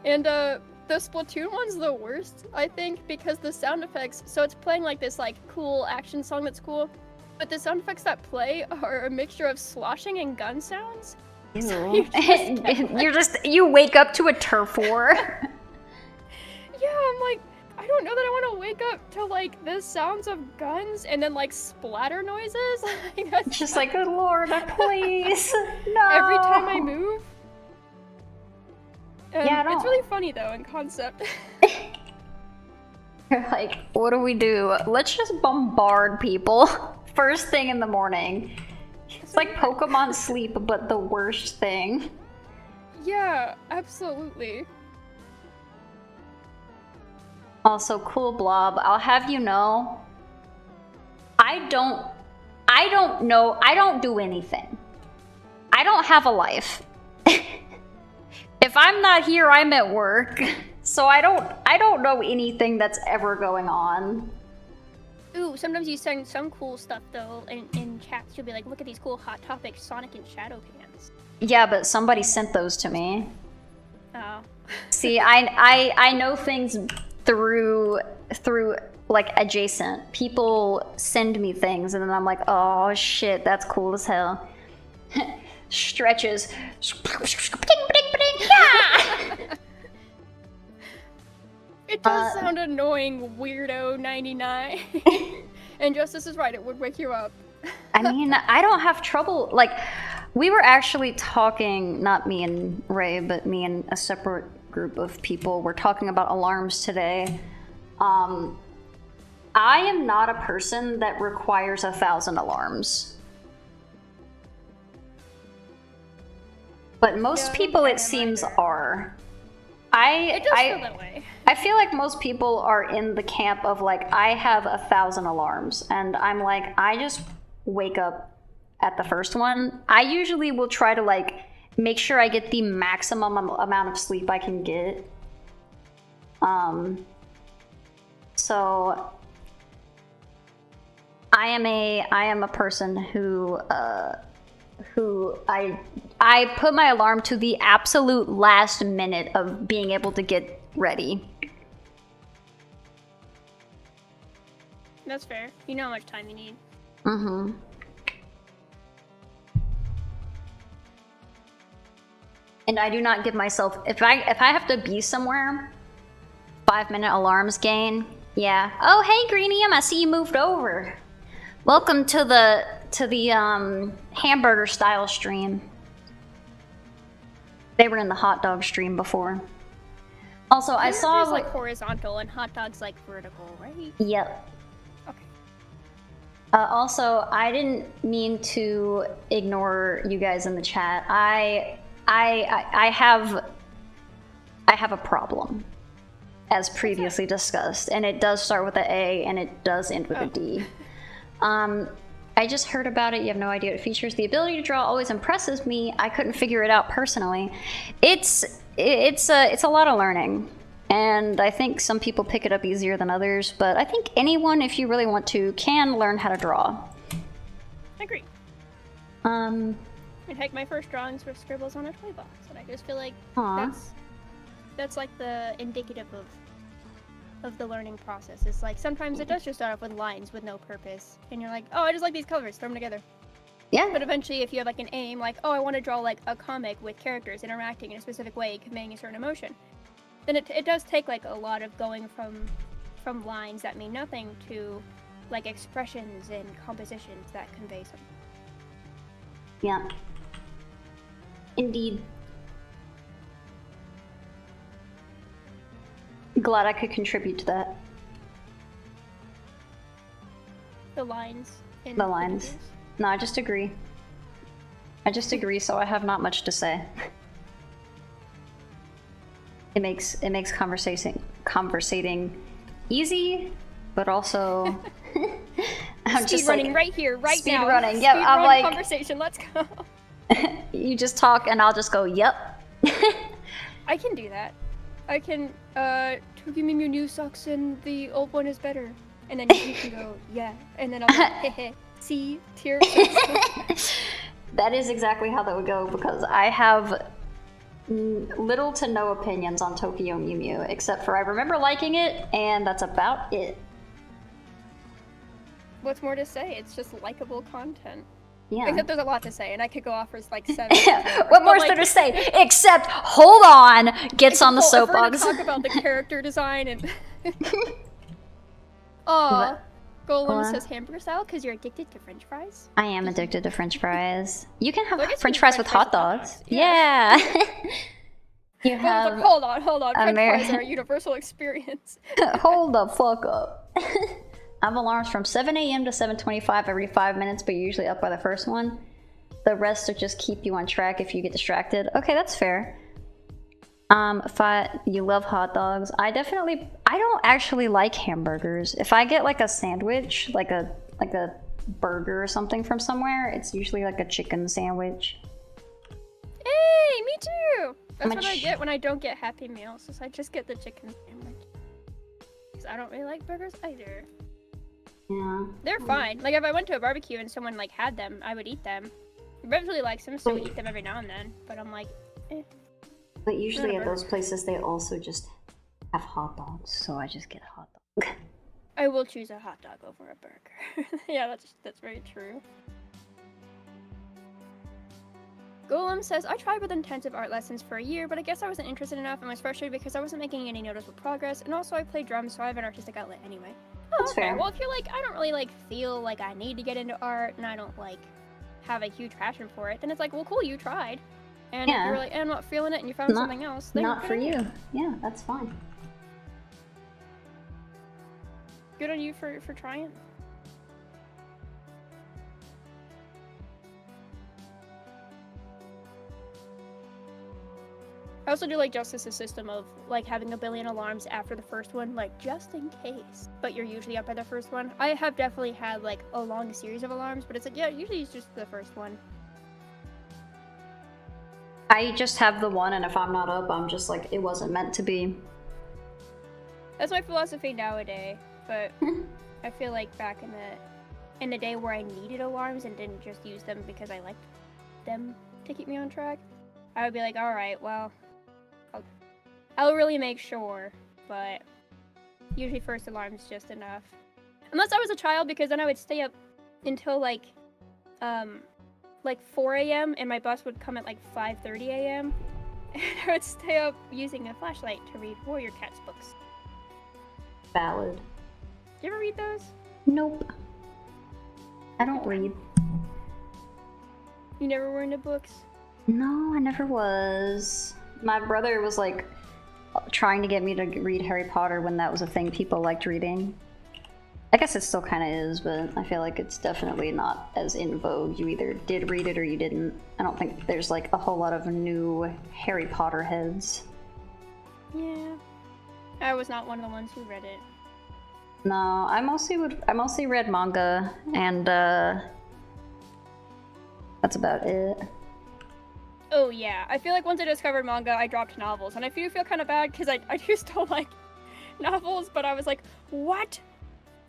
And the Splatoon one's the worst, I think, because the sound effects, so it's playing like this like cool action song that's cool, but the sound effects that play are a mixture of sloshing and gun sounds. So you wake up to a turf war. Yeah, I'm like, I don't know that I want to wake up to like the sounds of guns and then like splatter noises. That's just like, good lord, please, no. Every time I move. Yeah, it's really funny though in concept. You're like, what do we do? Let's just bombard people first thing in the morning. It's like Pokemon Sleep, but the worst thing. Yeah, absolutely. Also, cool blob, I'll have you know, I don't do anything. I don't have a life. If I'm not here, I'm at work. So I don't know anything that's ever going on. Ooh, sometimes you send some cool stuff though in chats. You'll be like, look at these cool Hot Topic Sonic and Shadow Pants. Yeah, but somebody sent those to me. Oh. See, I know things through like adjacent. People send me things and then I'm like, oh shit, that's cool as hell. Stretches. It does sound annoying, weirdo 99. And Justice is right, it would wake you up. I mean, I don't have trouble. Like, we were actually talking, not me and Ray, but me and a separate group of people were talking about alarms today. I am not a person that requires 1,000 alarms. But most people, it seems, are. It does feel that way. I feel like most people are in the camp of like, I have 1,000 alarms, and I'm like, I just wake up at the first one. I usually will try to like make sure I get the maximum amount of sleep I can get. So I am a person who I put my alarm to the absolute last minute of being able to get ready. That's fair. You know how much time you need. Mm-hmm. And I do not give myself, if I have to be somewhere, 5-minute alarms gain. Yeah. Oh, hey, Greenium, I see you moved over. Welcome to the hamburger style stream. They were in the hot dog stream before. Also, I saw like horizontal and hot dogs like vertical, right? Yep. Okay. Also, I didn't mean to ignore you guys in the chat. I have a problem, as previously discussed, and it does start with an A and it does end with a D. I just heard about it. You have no idea what it features. The ability to draw always impresses me. I couldn't figure it out personally. It's a lot of learning, and I think some people pick it up easier than others. But I think anyone, if you really want to, can learn how to draw. I agree. And heck, my first drawings were scribbles on a toy box, and I just feel like Aw. that's like the indicative of the learning process. It's like sometimes it does just start off with lines with no purpose, and you're like, oh, I just like these colors, throw them together. Yeah. But eventually, if you have like an aim, like, oh, I want to draw like a comic with characters interacting in a specific way, conveying a certain emotion, then it does take like a lot of going from lines that mean nothing to like expressions and compositions that convey something. Yeah. Indeed. Glad I could contribute to that. The lines. In The lines. images. No, I just agree. I just agree, so I have not much to say. It makes conversating easy, but also I'm Speed just running like right here, right speed now. running. Yep, Speed I'm run like conversation. Let's go. you just talk and I'll just go, yep. I can do that. I can Tokimimu new sucks and the old one is better. And then you can go, yeah. And then I'll go, hehe. See, tears. That is exactly how that would go because I have little to no opinions on Tokyo Mew Mew, except for I remember liking it, and that's about it. What's more to say? It's just likable content. Yeah. Except there's a lot to say, and I could go off for like 7 What more is there to say? Except, hold on, gets on the If we're gonna soapbox. talk about the character design and... Aw. Golem What? says hamburger style because you're addicted to french fries? I am addicted to french fries. You can have Look at french you, fries with hot dogs. Yeah. You have... Hold on. French Ameri- fries are a universal experience. Hold the fuck up. I have alarms from 7 a.m. to 7:25 every 5 minutes, but you're usually up by the first one. The rest are just keep you on track if you get distracted. Okay, that's fair. You love hot dogs. I don't actually like hamburgers. If I get like a sandwich, like a burger or something from somewhere, it's usually like a chicken sandwich. Hey, me too! That's what I get when I don't get Happy Meals, is I just get the chicken sandwich. Because I don't really like burgers either. Yeah. They're fine. Like if I went to a barbecue and someone like had them, I would eat them. Rev really likes them, so we eat them every now and then. But I'm like, eh. But usually at those places, they also just have hot dogs, so I just get a hot dog. I will choose a hot dog over a burger. Yeah, that's very true. Golem says, I tried with intensive art lessons for a year, but I guess I wasn't interested enough and was frustrated because I wasn't making any noticeable progress, and also I play drums, so I have an artistic outlet anyway. Oh, That's okay. fair. Well, if you're like, I don't really like feel like I need to get into art, and I don't like have a huge passion for it, then it's like, well, cool, you tried. And if you're like, I'm not feeling it, and you found something else, then Not good for on you. Yeah, that's fine. Good on you for trying. I also do like Justice's system of like having a billion alarms after the first one, like just in case. But you're usually up by the first one. I have definitely had like a long series of alarms, but it's like, yeah, usually it's just the first one. I just have the one, and if I'm not up, I'm just like, it wasn't meant to be. That's my philosophy nowadays, but I feel like back in the day where I needed alarms and didn't just use them because I liked them to keep me on track, I would be like, alright, well, I'll really make sure, but usually first alarm's just enough. Unless I was a child, because then I would stay up until like 4 a.m. and my bus would come at like 5:30 a.m. and I would stay up using a flashlight to read Warrior Cat's books. Valid. Did you ever read those? Nope. I don't read. You never were into books? No, I never was. My brother was like trying to get me to read Harry Potter when that was a thing people liked reading. I guess it still kind of is, but I feel like it's definitely not as in vogue. You either did read it or you didn't. I don't think there's like a whole lot of new Harry Potter heads. Yeah. I was not one of the ones who read it. No, I mostly read manga, and that's about it. Oh yeah, I feel like once I discovered manga, I dropped novels, and I feel kind of bad because I do still like novels, but I was like, what?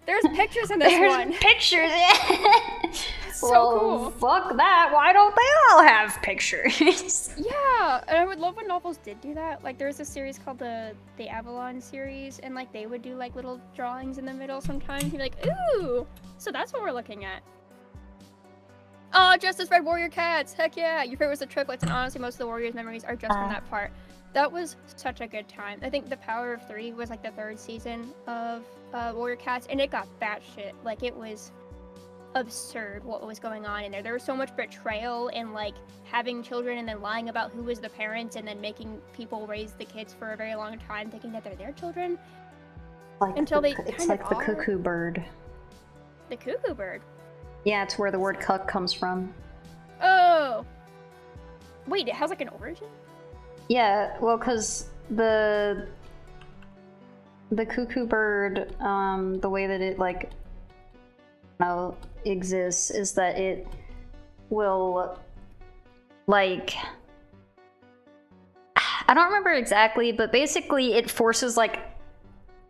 There's pictures in this one. Pictures, yeah. so cool. Fuck that. Why don't they all have pictures? Yeah, and I would love when novels did do that. Like, there's a series called the Avalon series, and like they would do like little drawings in the middle sometimes. You'd be like, ooh, so that's what we're looking at. Oh, Justice Red Warrior Cats! Heck yeah! Your favorite was the triplets, and honestly, most of the Warriors' memories are just from that part. That was such a good time. I think The Power of Three was like the 3rd season of Warrior Cats, and it got batshit. Like, it was absurd what was going on in there. There was so much betrayal and like having children and then lying about who was the parents and then making people raise the kids for a very long time thinking that they're their children. It's like the cuckoo bird. The cuckoo bird? Yeah, it's where the word cuck comes from. Oh! Wait, it has like an origin? Yeah, well, because the cuckoo bird, the way that it like exists is that it will like, I don't remember exactly, but basically it forces like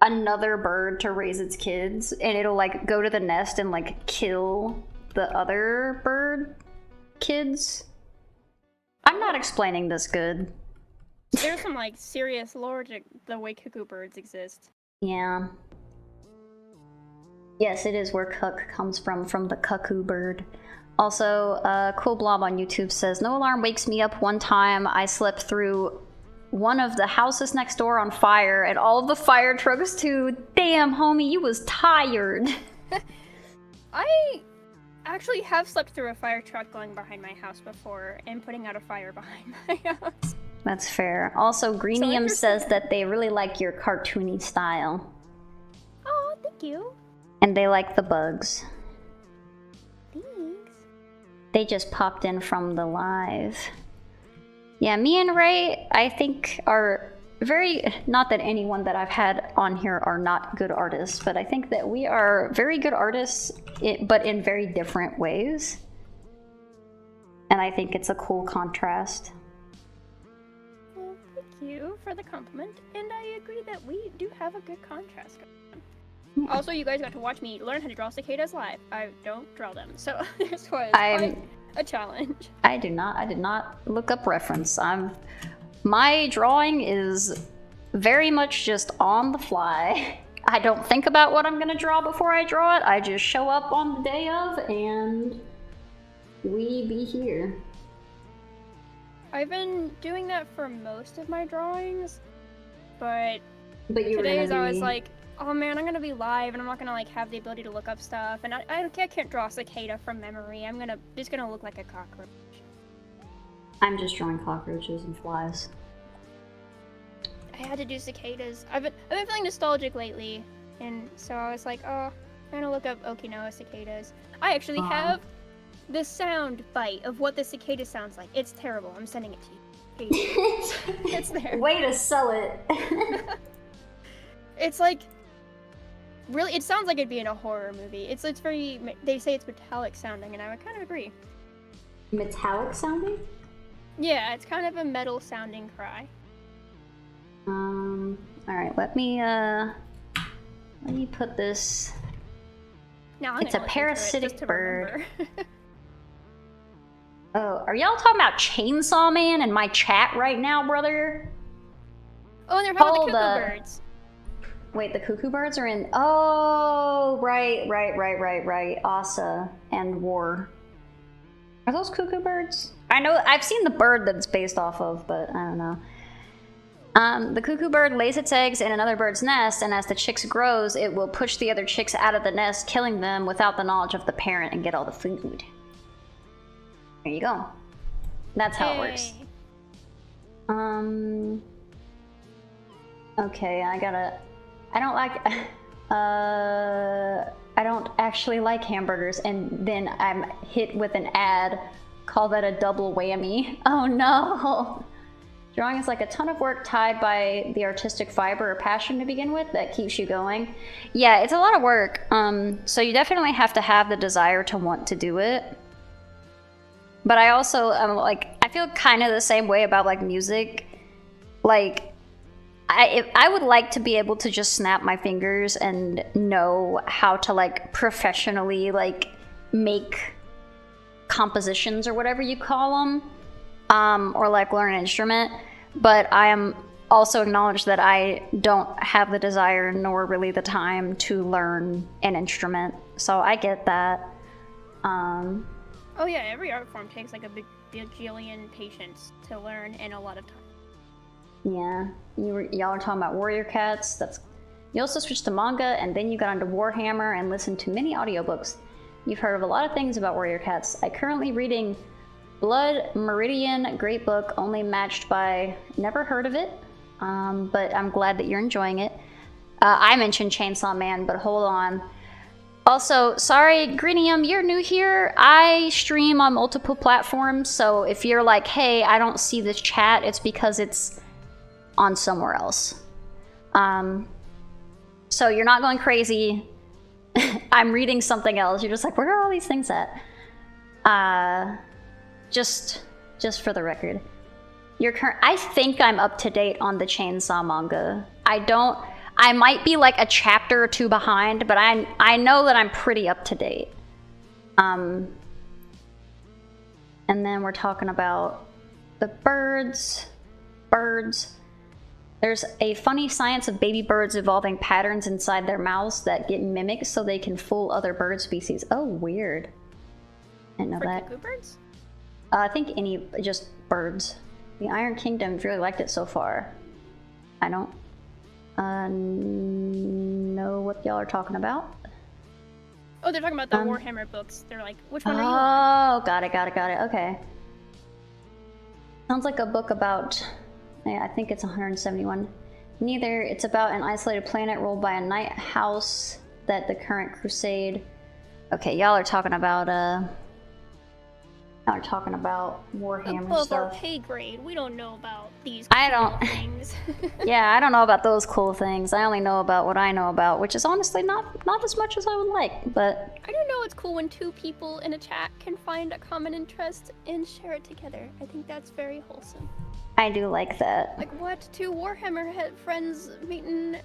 another bird to raise its kids, and it'll like go to the nest and like kill the other bird kids. I'm not explaining this good. There's some like serious lore to the way cuckoo birds exist. Yeah. Yes, it is where cuck comes from the cuckoo bird. Also, Cool Blob on YouTube says, no alarm wakes me up. One time I slept through one of the houses next door on fire and all of the fire trucks too. Damn, homie, you was tired. I actually have slept through a fire truck going behind my house before and putting out a fire behind my house. That's fair. Also, Greenium says that they really like your cartoony style. Oh, thank you. And they like the bugs. Thanks. They just popped in from the live. Yeah, me and Ray, I think, are very... Not that anyone that I've had on here are not good artists, but I think that we are very good artists, but in very different ways. And I think it's a cool contrast. Well, thank you for the compliment, and I agree that we do have a good contrast going on. Yeah. Also, you guys got to watch me learn how to draw cicadas live. I don't draw them, so this was quite a challenge. I did not look up reference. My drawing is very much just on the fly. I don't think about what I'm gonna draw before I draw it. I just show up on the day of and we be here. I've been doing that for most of my drawings, but today's I was like, oh man, I'm gonna be live and I'm not gonna like have the ability to look up stuff, and I can't draw a cicada from memory. I'm just gonna look like a cockroach. I'm just drawing cockroaches and flies. I had to do cicadas. I've been feeling nostalgic lately, and so I was like, oh, I'm gonna look up Okinawa cicadas. I actually have the sound bite of what the cicada sounds like. It's terrible. I'm sending it to you. It's there. Way to sell it. It's like, really, it sounds like it'd be in a horror movie. It's very, they say it's metallic sounding, and I would kind of agree. Metallic sounding? Yeah, it's kind of a metal sounding cry. Alright, let me put this. Now it's a parasitic bird. Oh, are y'all talking about Chainsaw Man in my chat right now, brother? Oh, and they're talking about the cuckoo birds. Wait, the cuckoo birds are in... Oh, right. Asa and War. Are those cuckoo birds? I know, I've seen the bird that it's based off of, but I don't know. The cuckoo bird lays its eggs in another bird's nest, and as the chicks grows, it will push the other chicks out of the nest, killing them without the knowledge of the parent and get all the food. There you go. That's how it works. Okay, I don't actually like hamburgers, and then I'm hit with an ad. Call that a double whammy. Oh no! Drawing is like a ton of work tied by the artistic fiber or passion to begin with that keeps you going. Yeah, it's a lot of work. So you definitely have to have the desire to want to do it. But I also I feel kind of the same way about like music. Like, I would like to be able to just snap my fingers and know how to like professionally like make compositions or whatever you call them, or like learn an instrument. But I am also acknowledge that I don't have the desire nor really the time to learn an instrument. So I get that. Oh yeah, every art form takes like a bajillion patience to learn and a lot of time. Yeah, y'all are talking about Warrior Cats. You also switched to manga, and then you got onto Warhammer and listened to many audiobooks. You've heard of a lot of things about Warrior Cats. I'm currently reading Blood Meridian, great book, only matched by never heard of it, but I'm glad that you're enjoying it. I mentioned Chainsaw Man, but hold on. Also, sorry, Grinium, you're new here. I stream on multiple platforms, so if you're like, hey, I don't see this chat, it's because it's on somewhere else. So you're not going crazy. I'm reading something else. You're just like, where are all these things at? Just for the record. I think I'm up to date on the Chainsaw manga. I might be like a chapter or two behind, but I know that I'm pretty up to date. And then we're talking about the birds. There's a funny science of baby birds evolving patterns inside their mouths that get mimicked so they can fool other bird species. Oh, weird. I didn't know that. For birds? I think just birds. The Iron Kingdom's really liked it so far. I don't know what y'all are talking about. Oh, they're talking about the Warhammer books. They're like, which one are you on? Oh, got it. Okay. Sounds like a book about... I think it's 171. Neither. It's about an isolated planet ruled by a night house that the current crusade... Okay, y'all are talking about, Warhammer above stuff. Our pay grade. We don't know about these things. Yeah, I don't know about those cool things. I only know about what I know about, which is honestly not as much as I would like, but... I don't know, it's cool when two people in a chat can find a common interest and share it together. I think that's very wholesome. I do like that. Like, what? Two Warhammer friends meeting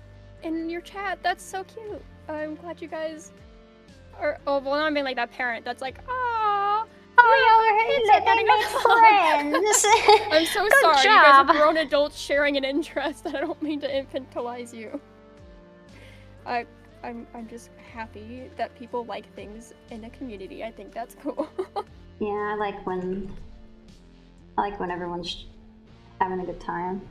in your chat? That's so cute. I'm glad you guys are... Oh, well, I'm being like that parent that's like, ah. Oh, they made friends. I'm so Good sorry. job. You guys are grown adults sharing an interest. I don't mean to infantilize you. I'm just happy that people like things in a community. I think that's cool. Yeah, I like when everyone's having a good time.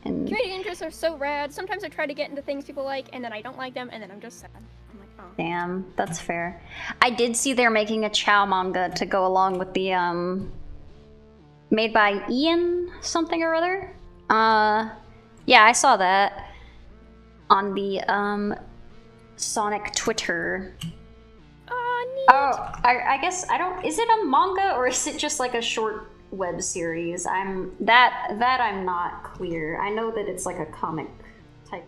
And community interests are so rad. Sometimes I try to get into things people like, and then I don't like them, and then I'm just sad. I'm like, oh. Damn, that's fair. I did see they're making a Chow manga to go along with the made by Ian something or other. Yeah, I saw that on the Sonic Twitter. Oh, neat. Oh, I guess I don't. Is it a manga or is it just like a short web series? I'm not clear. I know that it's like a comic type.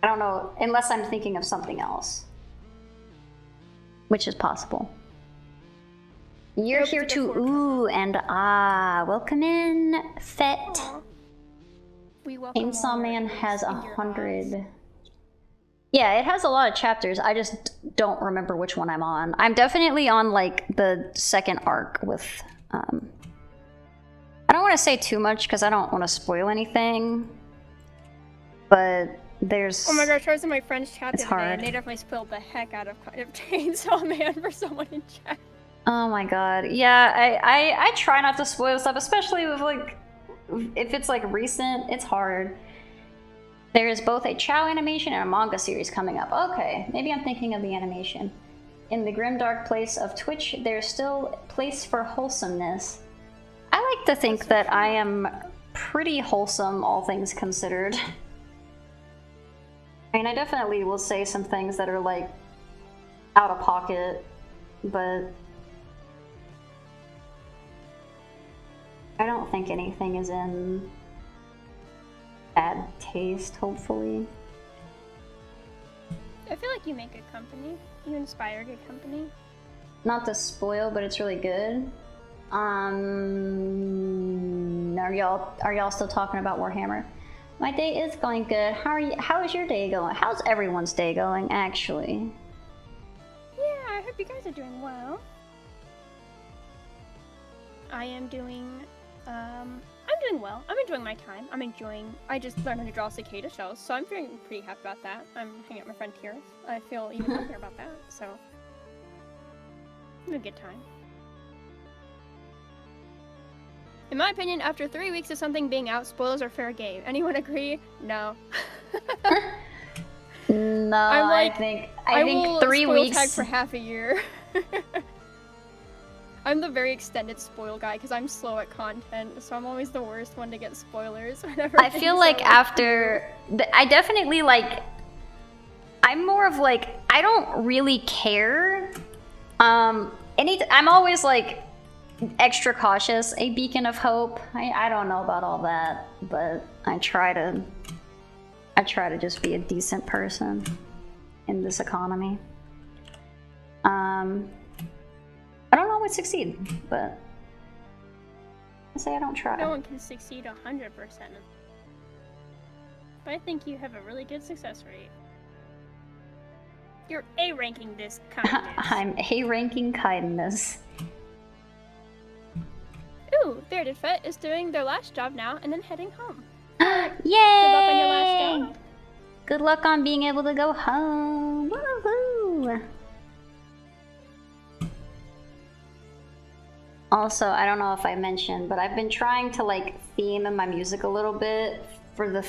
I don't know, unless I'm thinking of something else, which is possible. You're here to ooh and ah. Welcome in, Fet. Aww. We welcome Chainsaw Man has 100. Yeah, it has a lot of chapters. I just don't remember which one I'm on. I'm definitely on like the second arc with. I don't want to say too much because I don't want to spoil anything. But there's. Oh my gosh, I was in my friend's chat the other day, hard. and they definitely spoiled the heck out of Chainsaw Man for someone in chat. Oh my god. Yeah, I try not to spoil stuff, especially with like if it's like recent. It's hard. There is both a Chow animation and a manga series coming up. Okay, maybe I'm thinking of the animation. In the grimdark place of Twitch, there's still place for wholesomeness. I like to think that I am pretty wholesome, all things considered. I mean, I definitely will say some things that are like out of pocket, but I don't think anything is in bad taste, hopefully. I feel like you make good company. You inspire good company. Not to spoil, but it's really good. Are y'all still talking about Warhammer? My day is going good. How is your day going? How's everyone's day going, actually? Yeah, I hope you guys are doing well. I am doing, I'm doing well. I'm enjoying my time. I just learned how to draw cicada shells, so I'm feeling pretty happy about that. I'm hanging out with my friend Kira. I feel even happier about that, so. A good time. In my opinion, after 3 weeks of something being out, spoilers are fair game. Anyone agree? No. No, I think will 3 spoil weeks. tag for half a year. I'm the very extended spoil guy because I'm slow at content, so I'm always the worst one to get spoilers. I feel like after I definitely like. I'm more of like I don't really care. I'm always like extra cautious. A beacon of hope. I don't know about all that, but I try to just be a decent person in this economy. I don't always succeed, but I say I don't try. No one can succeed 100%. But I think you have a really good success rate. You're A ranking this kindness. I'm A ranking kindness. Ooh, Bearded Fett is doing their last job now and then heading home. Yay! Good luck on your last job. Good luck on being able to go home. Woohoo! Also, I don't know if I mentioned, but I've been trying to like theme in my music a little bit for the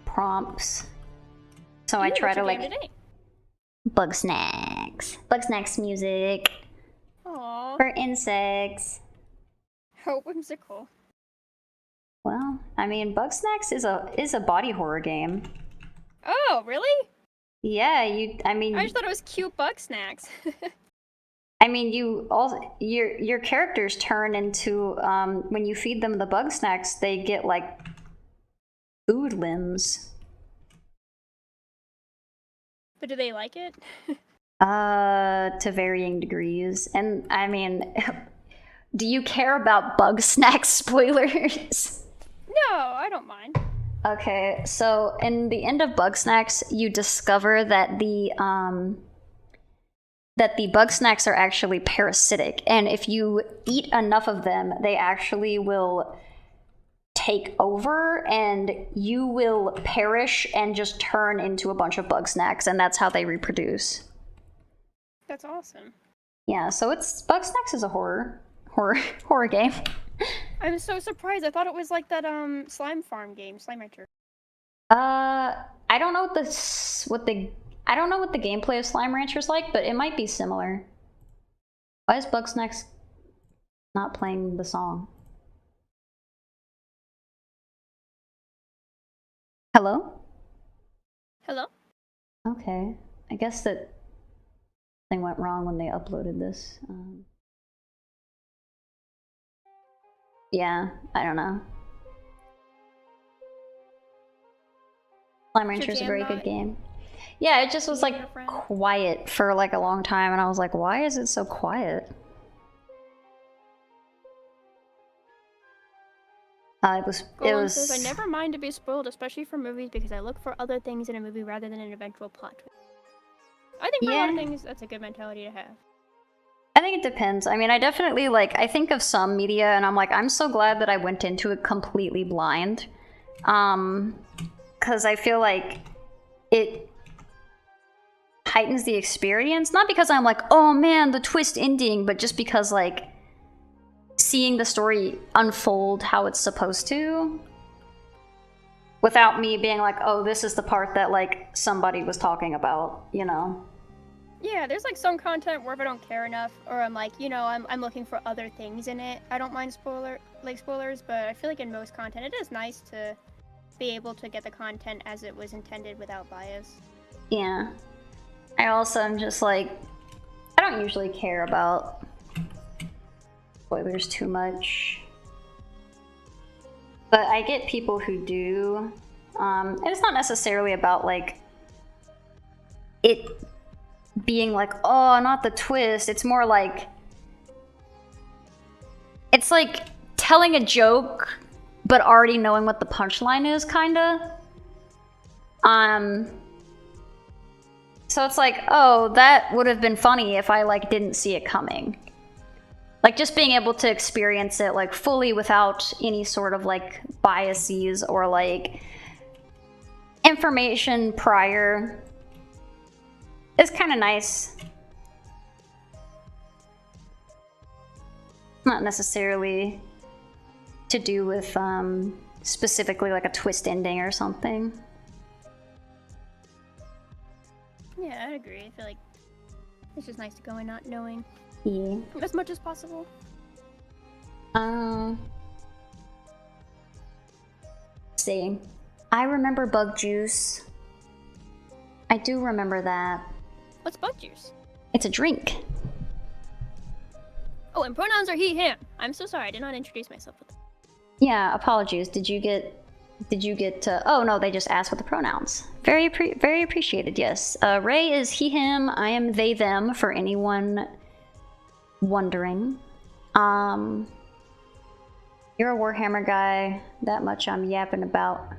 prompts. So I try to like bug snacks music. Aww. For insects. How whimsical. Well, I mean, Bugsnax is a body horror game. Oh, really? Yeah, I just thought it was cute bug snacks. I mean, your characters turn into when you feed them the bug snacks, they get like food limbs. But do they like it? To varying degrees. And I mean, do you care about bug snack spoilers? No, I don't mind. Okay, so in the end of Bugsnax, you discover that the bug snacks are actually parasitic, and if you eat enough of them, they actually will take over, and you will perish and just turn into a bunch of bug snacks, and that's how they reproduce. That's awesome. Yeah, so Bugsnax is a horror game. I'm so surprised. I thought it was like that slime farm game, Slime Rancher. I don't know what the gameplay of Slime Rancher is like, but it might be similar. Why is Bugsnax not playing the song? Hello? Hello? Okay. I guess that thing went wrong when they uploaded this. Yeah, I don't know. Slime Rancher is a very good game. Yeah, it just was like quiet for like a long time, and I was like, why is it so quiet? It was. Says, I never mind to be spoiled, especially for movies, because I look for other things in a movie rather than an eventual plot twist. I think for a lot of things, that's a good mentality to have. I think it depends. I mean, I definitely I think of some media and I'm like, I'm so glad that I went into it completely blind. Because I feel like it heightens the experience. Not because I'm like, oh man, the twist ending, but just because like seeing the story unfold how it's supposed to. Without me being like, oh, this is the part that like somebody was talking about, you know? Yeah, there's like some content where if I don't care enough, or I'm like, you know, I'm looking for other things in it. I don't mind spoilers, but I feel like in most content, it is nice to be able to get the content as it was intended without bias. Yeah. I also am just like, I don't usually care about spoilers too much. But I get people who do. And it's not necessarily about like it being like, oh, not the twist. It's more like, it's like telling a joke but already knowing what the punchline is, kinda. So it's like, oh, that would have been funny if I, like, didn't see it coming. Like, just being able to experience it, like, fully without any sort of, like, biases or, like, information prior is kind of nice. Not necessarily to do with, specifically, like, a twist ending or something. Yeah, I'd agree. I feel like it's just nice to go in not knowing. Yeah. As much as possible. See. I remember bug juice. I do remember that. What's bug juice? It's a drink. Oh, and pronouns are he, him. I'm so sorry, I did not introduce myself with that. Yeah, apologies. Did you get oh no, they just asked with the pronouns. Very appreciated, yes. Ray is he, him. I am they, them, for anyone wondering. You're a Warhammer guy. That much I'm yapping about.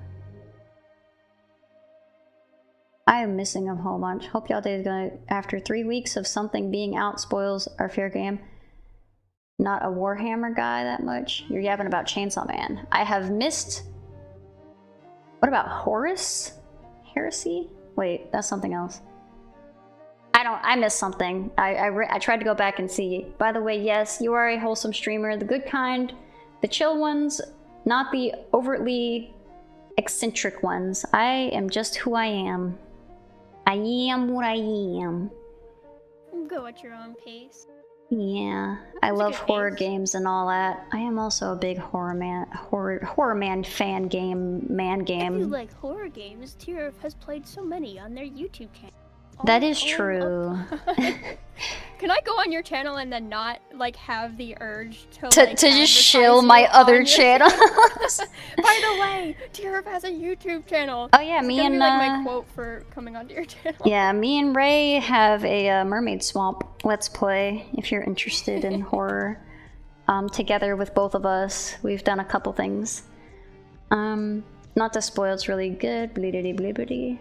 I am missing a whole bunch. Hope y'all days gonna, after 3 weeks of something being out, spoils our fair game. Not a Warhammer guy that much. You're yapping about Chainsaw Man. I have missed... What about Horus? Heresy? Wait, that's something else. I missed something. I tried to go back and see. By the way, yes, you are a wholesome streamer. The good kind. The chill ones. Not the overtly eccentric ones. I am just who I am. I am what I am. Go at your own pace. Yeah, I love horror games and all that. I am also a big horror man fan game. If you like horror games, Tira has played so many on their YouTube channel. That is true. Can I go on your channel and then not like have the urge to just shill my other channels? By the way, Tira has a YouTube channel. Oh yeah, me and my quote for coming onto your channel. Yeah, me and Ray have a Mermaid Swamp Let's Play. If you're interested in horror, together with both of us, we've done a couple things. Not to spoil, it's really good. Blibbity blibbity.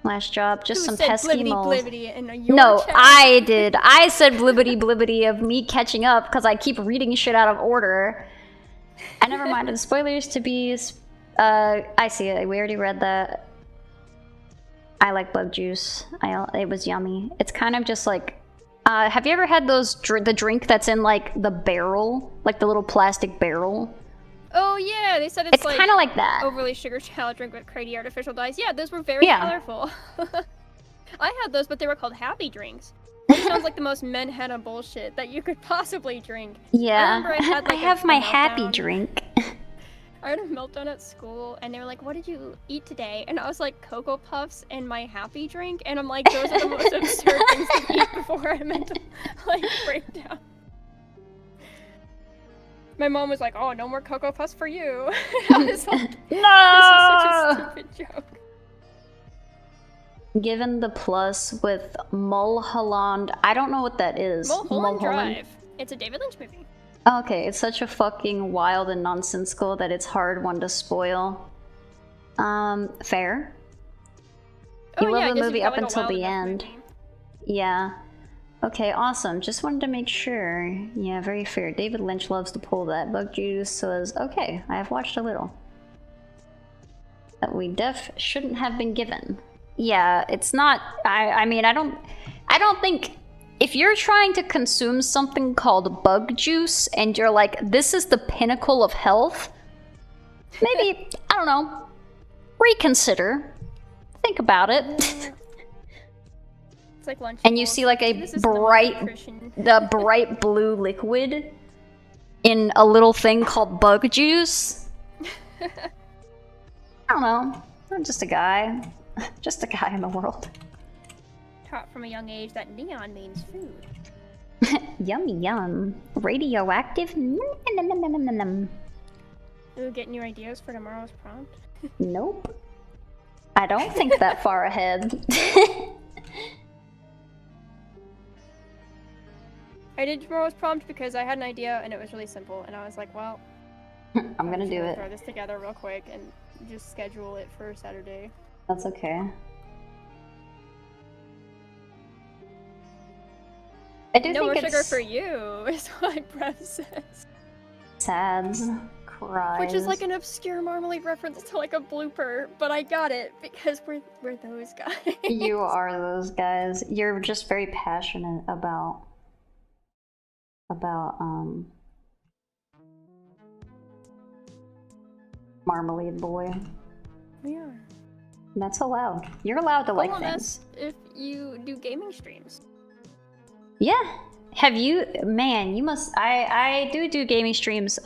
Last job, just some pesky moles. No, channel? I did. I said blibbity blibbity of me catching up because I keep reading shit out of order. I never minded the spoilers to be. I see it. We already read that. I like bug juice. It was yummy. It's kind of just like. Have you ever had those the drink that's in like the barrel, like the little plastic barrel? Oh yeah, they said it's like kind of like that. Overly sugar salad drink with crazy artificial dyes. Yeah, those were very colorful. I had those, but they were called happy drinks. It sounds like the most Manhattan bullshit that you could possibly drink. Yeah, I had, like, I have my happy drink. I had a meltdown at school, and they were like, "What did you eat today?" And I was like, "Cocoa Puffs and my happy drink." And I'm like, those are the most absurd things to eat before I meant to like break down. My mom was like, "Oh, no more Cocoa Puffs for you." I was like, no! This is such a stupid joke. Given the plus with Mulholland, I don't know what that is. Mulholland Drive. It's a David Lynch movie. Okay, it's such a fucking wild and nonsensical that it's hard one to spoil. Fair. You love the movie up until the end. Yeah. Okay, awesome. Just wanted to make sure. Yeah, very fair. David Lynch loves to pull that. Bug juice was okay. I have watched a little. That we shouldn't have been given. Yeah, it's not. I mean, I don't think if you're trying to consume something called bug juice and you're like, this is the pinnacle of health, maybe I don't know. Reconsider. Think about it. It's like lunch. And you see like a bright blue liquid in a little thing called bug juice. I don't know. I'm just a guy. Just a guy in the world. Taught from a young age that neon means food. Yummy yum. Radioactive? Ooh, getting your ideas for tomorrow's prompt? Nope. I don't think that far ahead. I did tomorrow's prompt because I had an idea and it was really simple, and I was like, well, I'm gonna do it. Throw this together real quick and just schedule it for Saturday. That's okay. I do No think more it's sugar for you, is what Brev says. sad. Cries. Which is like an obscure Marmalade reference to like a blooper, but I got it because we're those guys. You are those guys. You're just very passionate about Marmalade Boy. We are. That's allowed. You're allowed to like Well, things. that's if you do gaming streams. Yeah. Have you, man, you must, I do gaming streams.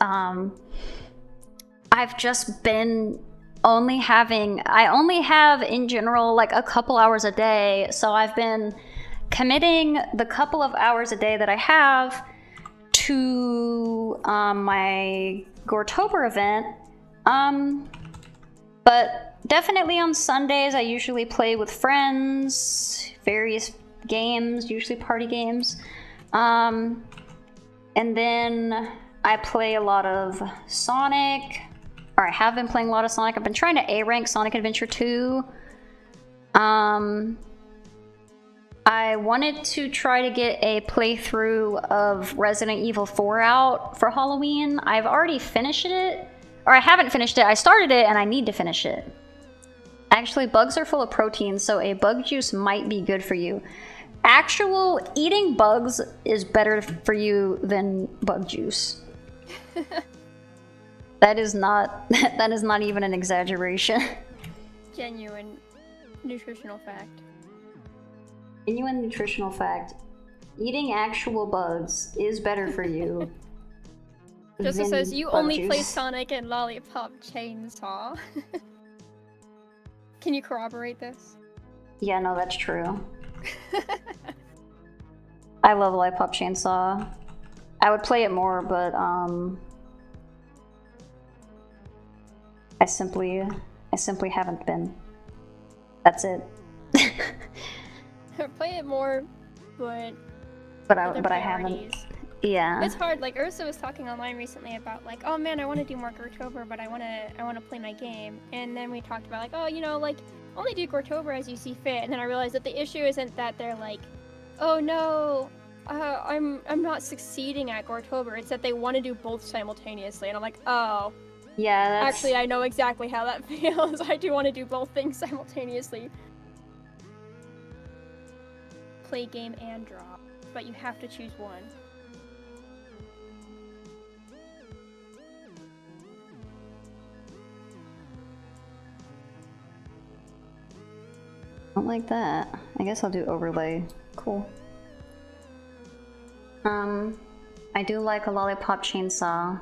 I've just been I only have in general like a couple hours a day. So I've been committing the couple of hours a day that I have to my Goretober event. But definitely on Sundays, I usually play with friends, various games, usually party games. And then I play a lot of Sonic, or I have been playing a lot of Sonic. I've been trying to A-rank Sonic Adventure 2. I wanted to try to get a playthrough of Resident Evil 4 out for Halloween. I've already finished it, or I haven't finished it. I started it and I need to finish it. Actually, bugs are full of protein, so a bug juice might be good for you. Actual eating bugs is better for you than bug juice. That is not even an exaggeration. Genuine nutritional fact. Genuine nutritional fact. Eating actual bugs is better for you. Jessica than says you bug only juice. play Sonic and Lollipop Chainsaw. Can you corroborate this? Yeah, no, that's true. I love Lollipop Chainsaw. I would play it more, but I simply haven't been. That's it. Play it more, but I haven't. Yeah. It's hard. Like Ursa was talking online recently about like, oh man, I want to do more Goretober, but I want to play my game. And then we talked about like, oh, you know, like only do Goretober as you see fit. And then I realized that the issue isn't that they're like, oh no, I'm not succeeding at Goretober. It's that they want to do both simultaneously. And I'm like, oh. Yeah. That's... Actually, I know exactly how that feels. I do want to do both things simultaneously. Play game and drop, but you have to choose one. Don't like that. I guess I'll do overlay. Cool. I do like a Lollipop Chainsaw.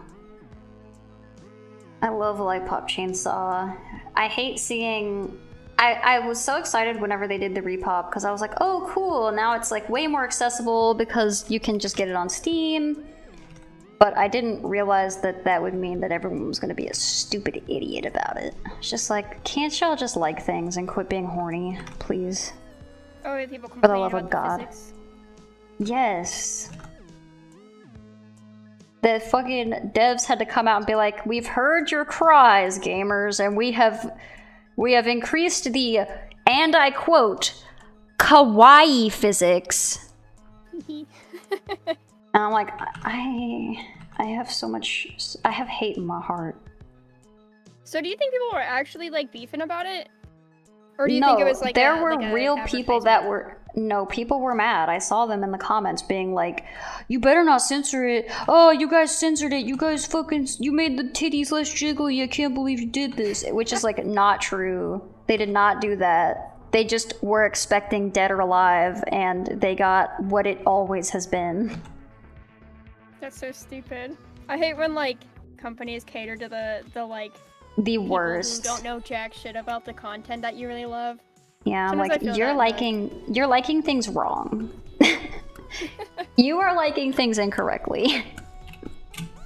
I love a Lollipop Chainsaw. I hate seeing... I was so excited whenever they did the repop because I was like, oh cool, now it's like way more accessible because you can just get it on Steam. But I didn't realize that that would mean that everyone was going to be a stupid idiot about it. It's just like, can't y'all just like things and quit being horny, please? Oh, people For the complain love about of the God. physics. Yes. The fucking devs had to come out and be like, we've heard your cries, gamers, and we have increased the, and I quote, kawaii physics. And I'm like, I have so much, I have hate in my heart. So do you think people were actually like beefing about it? Or do you think it was like there were like real people that were, people were mad. I saw them in the comments being like, you better not censor it. Oh, you guys censored it. You guys you made the titties less jiggly. I can't believe you did this. Which is like not true. They did not do that. They just were expecting Dead or Alive and they got what it always has been. That's so stupid. I hate when like companies cater to the like the people worst. who don't know jack shit about the content that you really love. Yeah, I'm Sometimes like, I feel you're that liking things wrong. You are liking things incorrectly.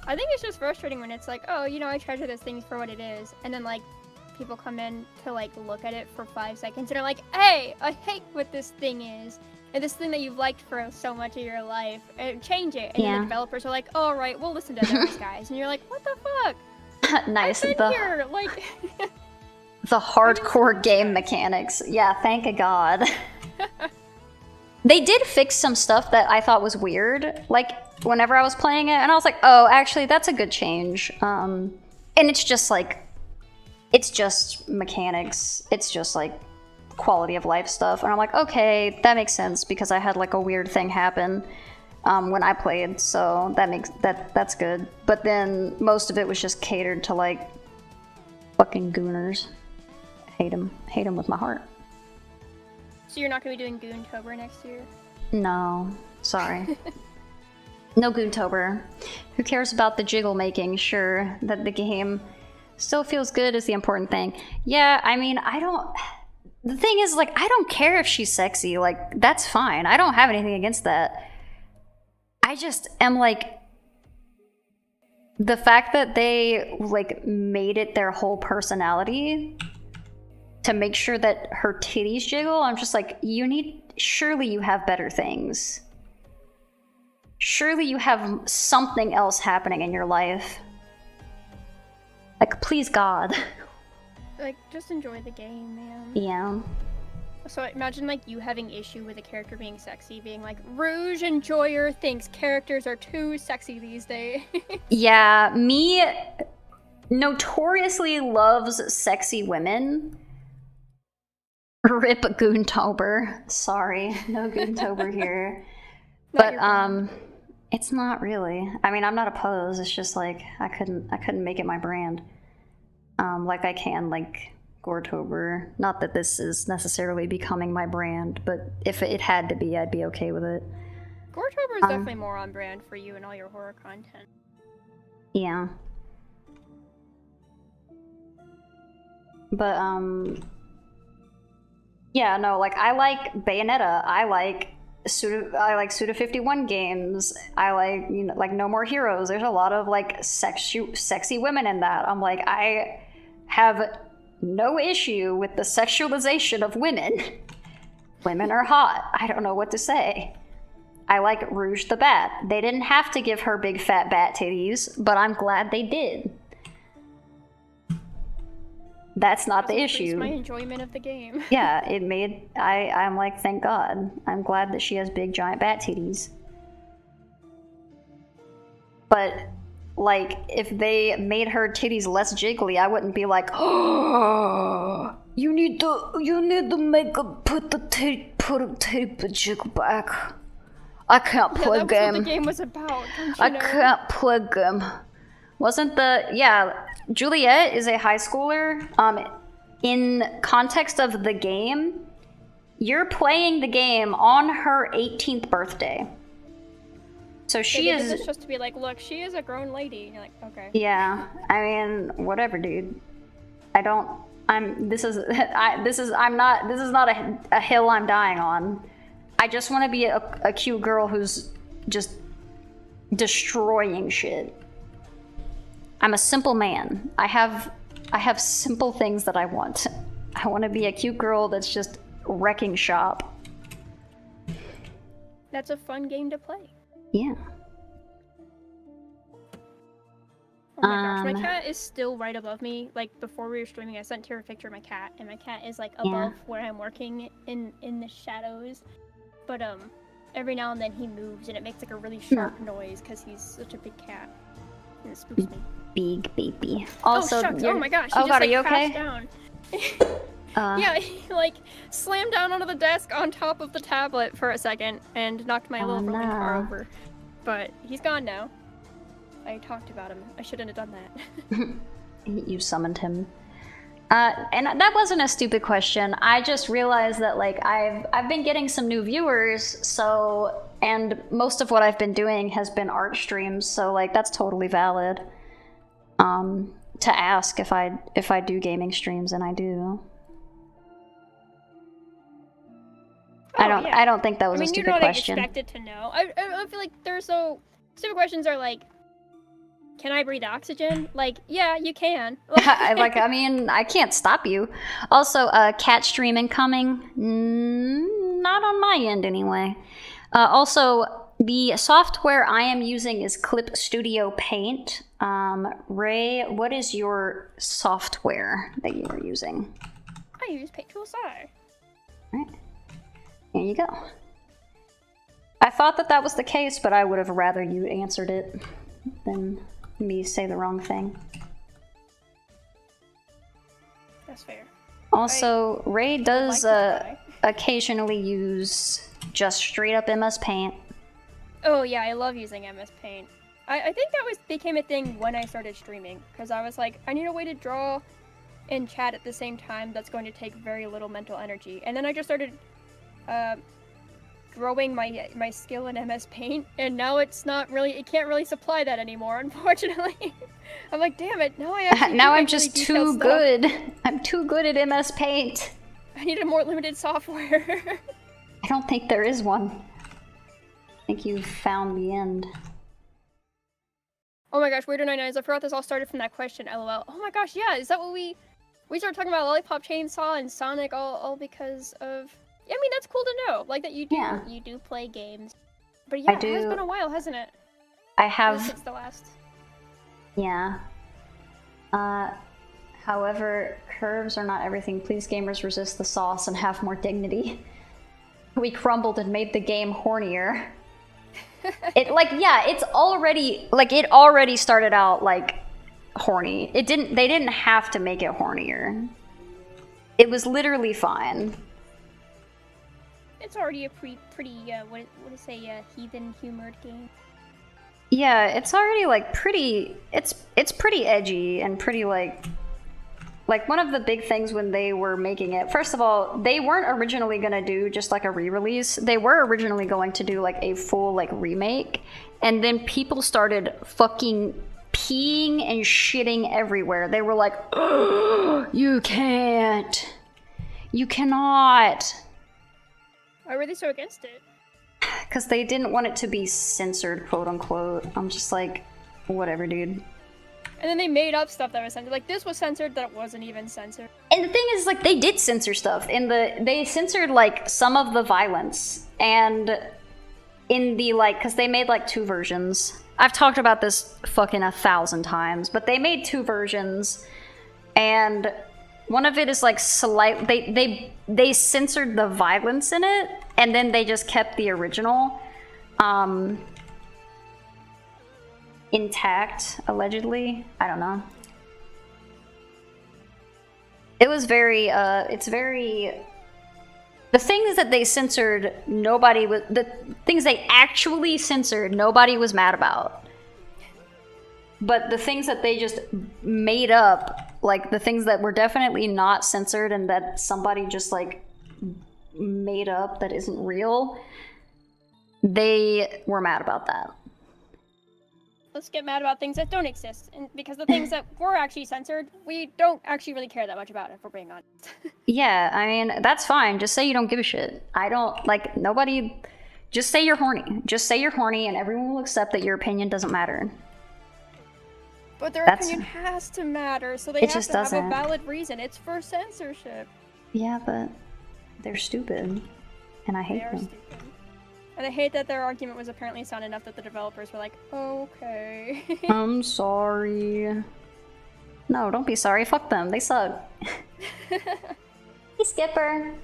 I think it's just frustrating when it's like, oh, you know, I treasure this thing for what it is, and then like people come in to like look at it for 5 seconds and are like, hey, I hate what this thing is, and this thing that you've liked for so much of your life, and change it. And then the developers are like, oh, all right, we'll listen to those guys, and you're like, what the fuck? Nice. I've been here, like. The hardcore game mechanics. Yeah, thank God. They did fix some stuff that I thought was weird, like whenever I was playing it, and I was like, oh, actually, that's a good change. And it's just like, it's just mechanics. It's just like quality of life stuff. And I'm like, okay, that makes sense because I had like a weird thing happen when I played, so that's good. But then most of it was just catered to like fucking gooners. Hate them with my heart. So you're not gonna be doing Goretober next year? No, sorry. No Goretober. Who cares about the jiggle making? Sure, that the game still feels good is the important thing. Yeah, I mean, the thing is, like, I don't care if she's sexy. Like, that's fine. I don't have anything against that. I just am like, the fact that they, like, made it their whole personality to make sure that her titties jiggle, I'm just like, surely you have better things. Surely you have something else happening in your life. Like, please God. Like, just enjoy the game, man. Yeah. So imagine, like, you having issue with a character being sexy, being like, Rouge Enjoyer thinks characters are too sexy these days. Yeah, me notoriously loves sexy women. Rip Goretober. Sorry, no Goretober here. But it's not really. I mean, I'm not opposed. It's just like I couldn't make it my brand. Like I can like Goretober. Not that this is necessarily becoming my brand, but if it had to be, I'd be okay with it. Goretober is definitely more on brand for you and all your horror content. Yeah. But yeah, no, like I like Bayonetta. I like Suda 51 games. I like, you know, like No More Heroes. There's a lot of like sexy women in that. I'm like, I have no issue with the sexualization of women. Women are hot. I don't know what to say. I like Rouge the Bat. They didn't have to give her big fat bat titties, but I'm glad they did. That's not the issue. My enjoyment of the game. Yeah, it made. I'm like, thank God. I'm glad that she has big giant bat titties. But like, if they made her titties less jiggly, I wouldn't be like, oh, you need to make a put a titty jiggle back. I can't play that was game. What the game was about. Don't you know? Can't play game. Wasn't Juliet is a high schooler. In context of the game, you're playing the game on her 18th birthday. So she is. It's just to be like, look, she is a grown lady, and you're like, okay. Yeah, I mean, whatever, dude. This is not a hill I'm dying on. I just want to be a cute girl who's just destroying shit. I'm a simple man. I have simple things that I want. I want to be a cute girl that's just wrecking shop. That's a fun game to play. Yeah. Oh my gosh, my cat is still right above me. Like, before we were streaming, I sent her a picture of my cat, and my cat is like above where I'm working in the shadows. But every now and then he moves, and it makes like a really sharp noise because he's such a big cat, and it spooks me. Big baby. Also, oh my gosh! Oh God, are you okay? Down. Yeah, he like slammed down onto the desk on top of the tablet for a second and knocked my little rolling car over. But he's gone now. I talked about him. I shouldn't have done that. You summoned him. And that wasn't a stupid question. I just realized that like I've been getting some new viewers, so and most of what I've been doing has been art streams, so like that's totally valid. To ask if I do gaming streams, and I do. I don't think that was a stupid question. You're not expected to know. I feel like they're so stupid questions are like, can I breathe oxygen? Like, yeah, you can. I mean, I can't stop you. Also, cat stream incoming. Not on my end, anyway. Also, the software I am using is Clip Studio Paint. Ray, what is your software that you are using? I use Paint Tool SAR. Right. There you go. thought that that was the case, but I would have rather you answered it than me say the wrong thing. That's fair. Also, Ray does occasionally use just straight up MS Paint. Oh yeah, I love using MS Paint. I think that became a thing when I started streaming, because I was like, I need a way to draw and chat at the same time that's going to take very little mental energy. And then I just started growing my skill in MS Paint, and now it can't really supply that anymore, unfortunately. I'm like, damn it, now I actually now I'm just too good. I'm too good at MS Paint. I need a more limited software. I don't think there is one. I think you found the end. Oh my gosh, Weirdo99s, I forgot this all started from that question, lol. Oh my gosh, yeah, is that what we started talking about Lollipop Chainsaw and Sonic all because of... I mean, that's cool to know, like that you do play games. But yeah, it has been a while, hasn't it? I have... Since the last... Yeah. However, curves are not everything. Please gamers resist the sauce and have more dignity. We crumbled and made the game hornier. It already started out like horny. They didn't have to make it hornier. It was literally fine. It's already a pretty heathen humored game. Yeah, it's already like pretty it's pretty edgy and pretty like one of the big things when they were making it. First of all, they weren't originally going to do just like a re-release. They were originally going to do like a full like remake, and then people started fucking peeing and shitting everywhere. They were like, oh, you can't. You cannot. Why were they so against it? Because they didn't want it to be censored, quote unquote. I'm just like, whatever, dude. And then they made up stuff that was censored. Like, this was censored that wasn't even censored. And the thing is, like, they did censor stuff. They censored, like, some of the violence. And in the, like, because they made, like, 2 versions. I've talked about this fucking 1,000 times. But they made 2 versions. And one of it is, like, they censored the violence in it. And then they just kept the original. Intact, allegedly. I don't know. It was very, it's very... The things that they censored, the things they actually censored, nobody was mad about. But the things that they just made up, like the things that were definitely not censored and that somebody just like made up that isn't real, they were mad about that. Let's get mad about things that don't exist, and because the things that were actually censored, we don't actually really care that much about, if we're being honest. Yeah, I mean, that's fine. Just say you don't give a shit. I don't, like, nobody... Just say you're horny. Just say you're horny, and everyone will accept that your opinion doesn't matter. But their opinion has to matter, so they have to have a valid reason. It's for censorship. Yeah, but they're stupid, and I hate them. Stupid. And I hate that their argument was apparently sound enough that the developers were like, okay. I'm sorry. No, don't be sorry. Fuck them. They suck. Hey, Skipper.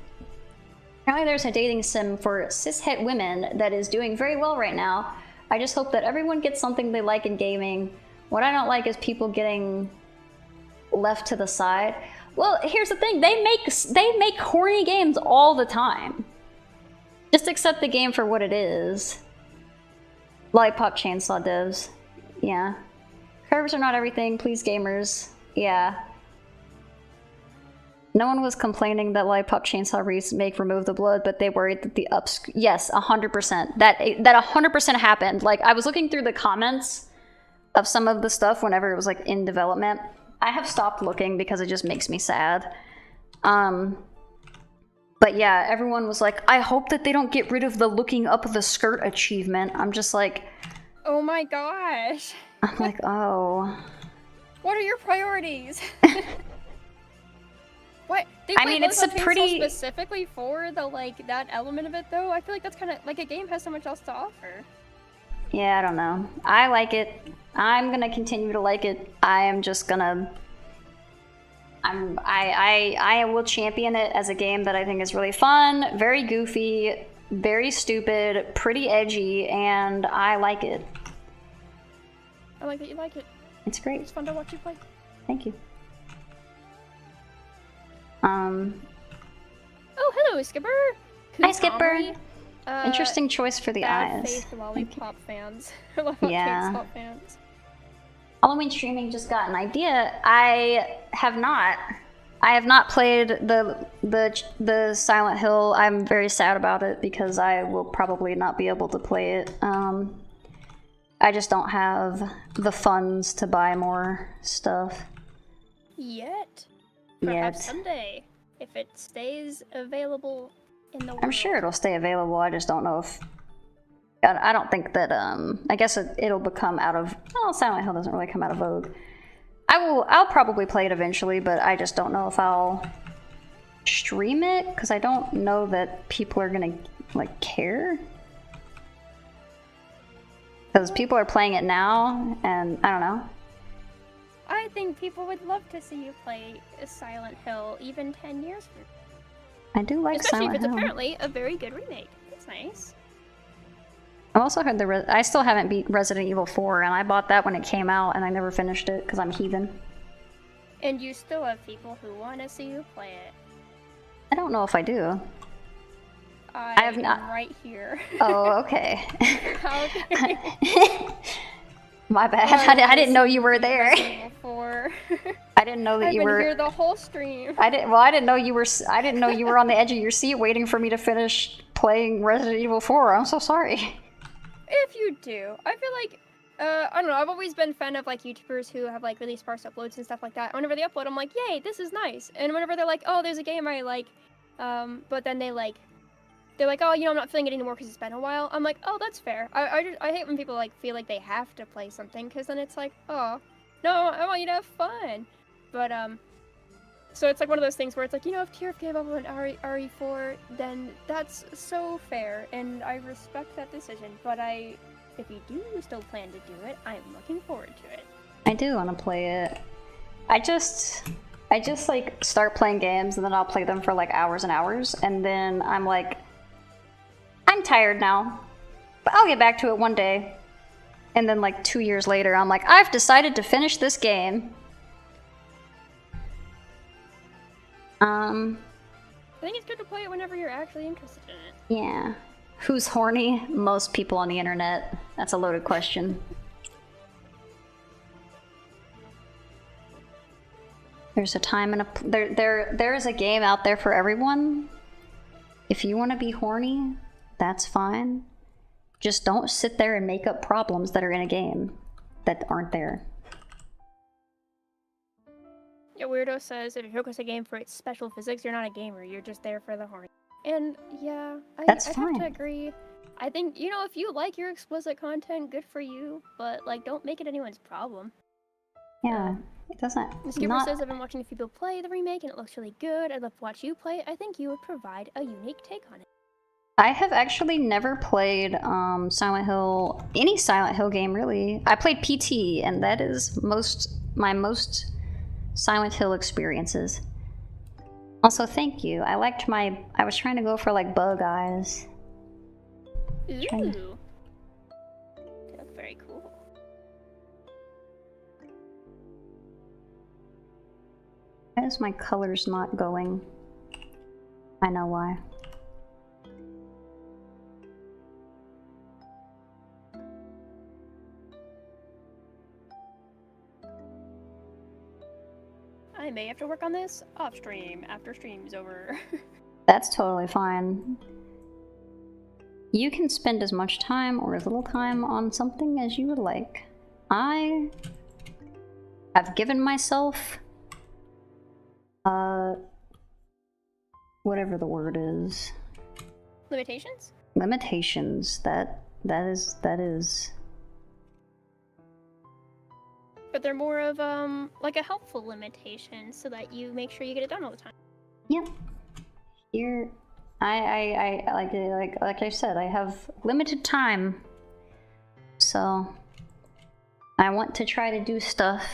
Apparently there's a dating sim for cishet women that is doing very well right now. I just hope that everyone gets something they like in gaming. What I don't like is people getting left to the side. Well, here's the thing. They make horny games all the time. Just accept the game for what it is. Lollipop Chainsaw devs. Yeah. Curves are not everything, please gamers. Yeah. No one was complaining that Lollipop Chainsaw remake removed the blood, but they worried that the yes, 100%. That 100% happened. Like, I was looking through the comments of some of the stuff whenever it was like in development. I have stopped looking because it just makes me sad. But yeah, everyone was like, I hope that they don't get rid of the looking up the skirt achievement. I'm just like... Oh my gosh. I'm like, oh. What are your priorities? What? I mean, it's a pretty... specifically for the, like, that element of it, though? I feel like that's kind of... Like, a game has so much else to offer. Yeah, I don't know. I like it. I'm gonna continue to like it. I am just gonna... I will champion it as a game that I think is really fun, very goofy, very stupid, pretty edgy, and I like it. I like that you like it. It's great. It's fun to watch you play. Thank you. Oh, hello, Skipper. Hi, Skipper. Interesting choice for the bad eyes. Faith lollipop fans. Yeah. Lollipop fans. Halloween streaming just got an idea. I have not played the Silent Hill. I'm very sad about it because I will probably not be able to play it. I just don't have the funds to buy more stuff. Yet. Perhaps someday, if it stays available in the world. I'm sure it'll stay available. I just don't know if. I don't think that. I guess it'll become out of. Well, Silent Hill doesn't really come out of vogue. I'll probably play it eventually, but I just don't know if I'll stream it because I don't know that people are gonna like care. Because people are playing it now, and I don't know. I think people would love to see you play Silent Hill even 10 years from now. I do like Especially Silent if it's Hill. apparently a very good remake. That's nice. I've also heard I still haven't beat Resident Evil 4, and I bought that when it came out, and I never finished it because I'm heathen. And you still have people who want to see you play it. I don't know if I do. I have not. Right here. Oh, okay. Okay. My bad. I didn't know you were there. Before. I didn't know that you were. I've been here the whole stream. I didn't know you were. I didn't know you were on the edge of your seat waiting for me to finish playing Resident Evil 4. I'm so sorry. If you do, I feel like I don't know. I've always been a fan of like YouTubers who have like really sparse uploads and stuff like that. Whenever they upload, I'm like, yay, this is nice. And whenever they're like, oh, there's a game I like, but then they're like, oh, you know, I'm not feeling it anymore because it's been a while. I'm like, oh, that's fair. I hate when people like feel like they have to play something because then it's like, oh, no, I want you to have fun. But so it's like one of those things where it's like, you know, if TRF gave up on RE4, then that's so fair, and I respect that decision. But if you do still plan to do it, I'm looking forward to it. I do want to play it. I just like start playing games and then I'll play them for like hours and hours, and then I'm like, I'm tired now, but I'll get back to it one day. And then like 2 years later, I'm like, I've decided to finish this game. I think it's good to play it whenever you're actually interested in it. Yeah. Who's horny? Most people on the internet. That's a loaded question. There's a time and there is a game out there for everyone. If you want to be horny, that's fine. Just don't sit there and make up problems that are in a game that aren't there. Yeah, Weirdo says, if you focus a game for its special physics, you're not a gamer, you're just there for the horn. And yeah, I have to agree. I think, you know, if you like your explicit content, good for you, but like, don't make it anyone's problem. Yeah, it doesn't. Skipper says, I've been watching a few people play the remake and it looks really good. I'd love to watch you play it. I think you would provide a unique take on it. I have actually never played Silent Hill, any Silent Hill game really. I played PT, and that is my most Silent Hill experiences. Also, thank you. I was trying to go for like bug eyes. Ooh. They look very cool. Why is my colors not going? I know why. I may have to work on this off stream after stream's over. That's totally fine. You can spend as much time or as little time on something as you would like. I have given myself whatever the word is. Limitations? Limitations. That is. But they're more of like a helpful limitation so that you make sure you get it done all the time. Yep. Here I like I said, I have limited time. So I want to try to do stuff.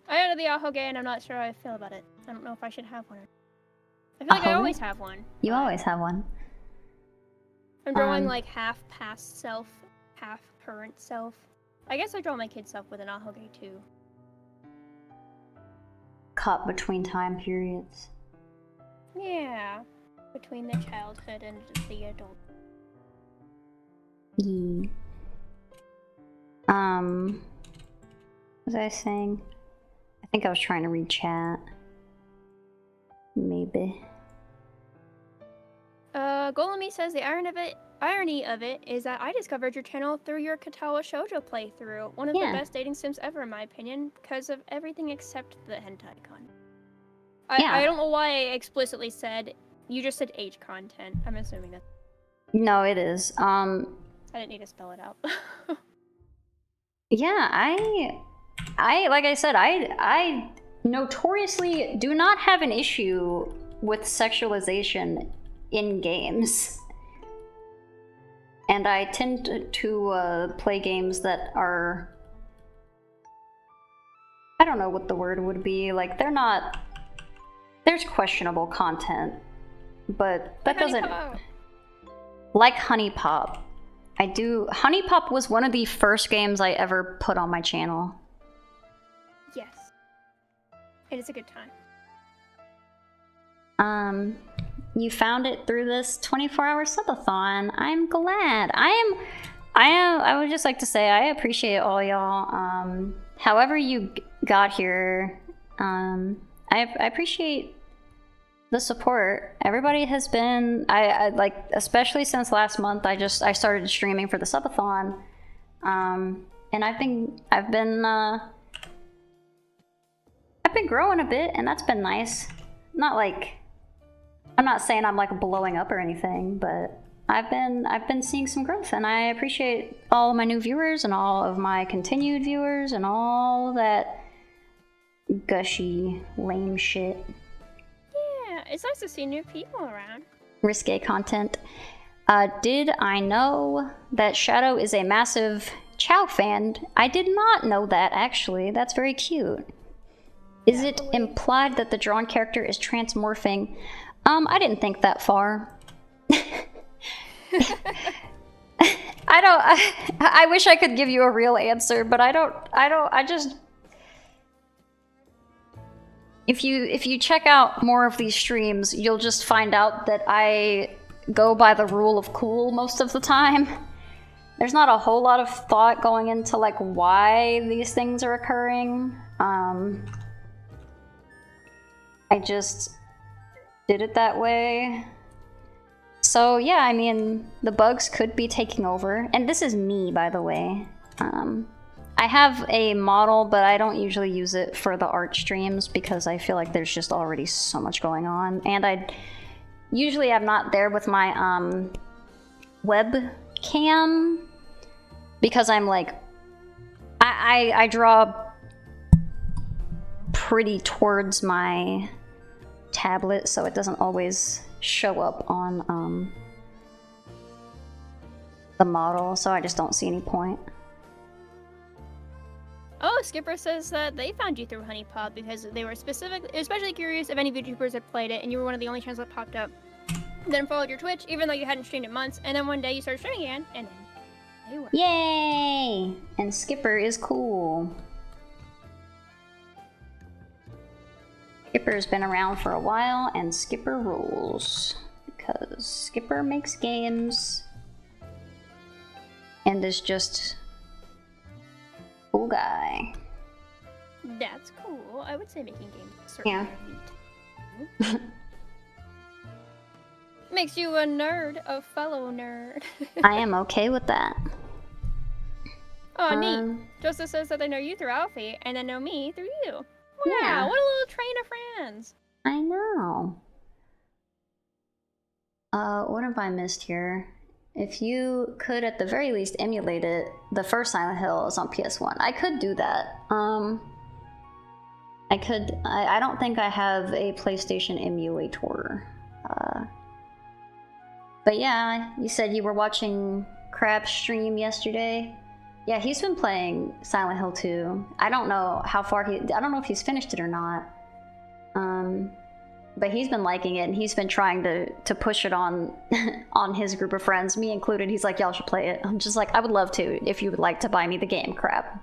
I added the Ahoge and I'm not sure how I feel about it. I don't know if I should have one. I feel like I always have one. You always have one. I'm drawing like half past self, half current self. I guess I draw my kid self with an Ahoge too. Caught between time periods. Yeah, between the childhood and the adult. Yeah. What was I saying? I think I was trying to read chat. Maybe. Golemy says the irony of it is that I discovered your channel through your Katawa Shoujo playthrough. One of the best dating sims ever, in my opinion, because of everything except the hentai content. I don't know why I explicitly said, you just said age content. I'm assuming that. No, it is. I didn't need to spell it out. Yeah, I like I said, I notoriously do not have an issue with sexualization in games. And I tend to play games that are, I don't know what the word would be, like they're not, there's questionable content, but that doesn't, like Honey Pop. Honey Pop was one of the first games I ever put on my channel. Yes. It is a good time. You found it through this 24-hour subathon. I'm glad. I would just like to say I appreciate all y'all. However you got here, I appreciate the support. Everybody has been, I like, especially since last month, I started streaming for the subathon. And I've been growing a bit, and that's been nice. Not like, I'm not saying I'm like blowing up or anything, but I've been seeing some growth, and I appreciate all of my new viewers and all of my continued viewers and all that gushy, lame shit. Yeah, it's nice to see new people around. Risque content. Did I know that Shadow is a massive Chow fan? I did not know that, actually. That's very cute. Is it implied that the drawn character is transmorphing? I didn't think that far. I wish I could give you a real answer, but I just... If you check out more of these streams, you'll just find out that I go by the rule of cool most of the time. There's not a whole lot of thought going into like why these things are occurring. I just did it that way. So yeah, I mean, the bugs could be taking over. And this is me, by the way. I have a model, but I don't usually use it for the art streams because I feel like there's just already so much going on. And I usually am not there with my webcam because I'm like, I draw pretty towards my tablet, so it doesn't always show up on the model, so I just don't see any point. Oh, Skipper says that they found you through Honey Pop because they were especially curious if any YouTubers had played it, and you were one of the only channels that popped up. Then followed your Twitch, even though you hadn't streamed in months, and then one day you started streaming again, and then they were. Yay! And Skipper is cool. Skipper's been around for a while, and Skipper rules. Because Skipper makes games and is just a cool guy. That's cool. I would say making games is certainly neat. Makes you a nerd, a fellow nerd. I am okay with that. Oh, neat. Joseph says that they know you through Alfie, and then know me through you. Wow, Yeah. what a little train of friends. I know. What have I missed here? If you could at the very least emulate it, the first Silent Hill is on PS1. I could do that. I could. I don't think I have a PlayStation emulator. But yeah, you said you were watching Crab's stream yesterday. Yeah, he's been playing Silent Hill 2. I don't know how far I don't know if he's finished it or not. But he's been liking it, and he's been trying to push it on on his group of friends, me included. He's like, y'all should play it. I'm just like, I would love to if you would like to buy me the game. Crap.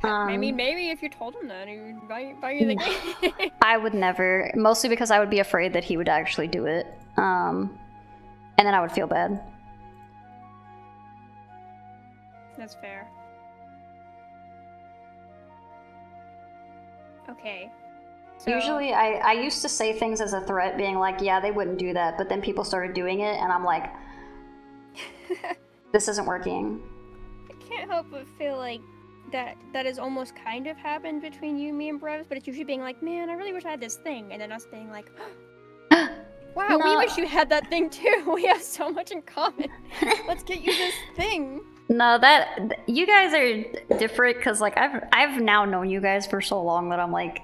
I mean, maybe if you told him that, he would buy you the game. I would never, mostly because I would be afraid that he would actually do it, and then I would feel bad. That's fair. Okay. So... Usually, I used to say things as a threat, being like, yeah, they wouldn't do that, but then people started doing it, and I'm like, this isn't working. I can't help but feel like that has almost kind of happened between you, me, and Brevs, but it's usually being like, man, I really wish I had this thing, and then us being like, wow, no. We wish you had that thing too. We have so much in common. Let's get you this thing. No, you guys are different, because like I've now known you guys for so long that I'm like,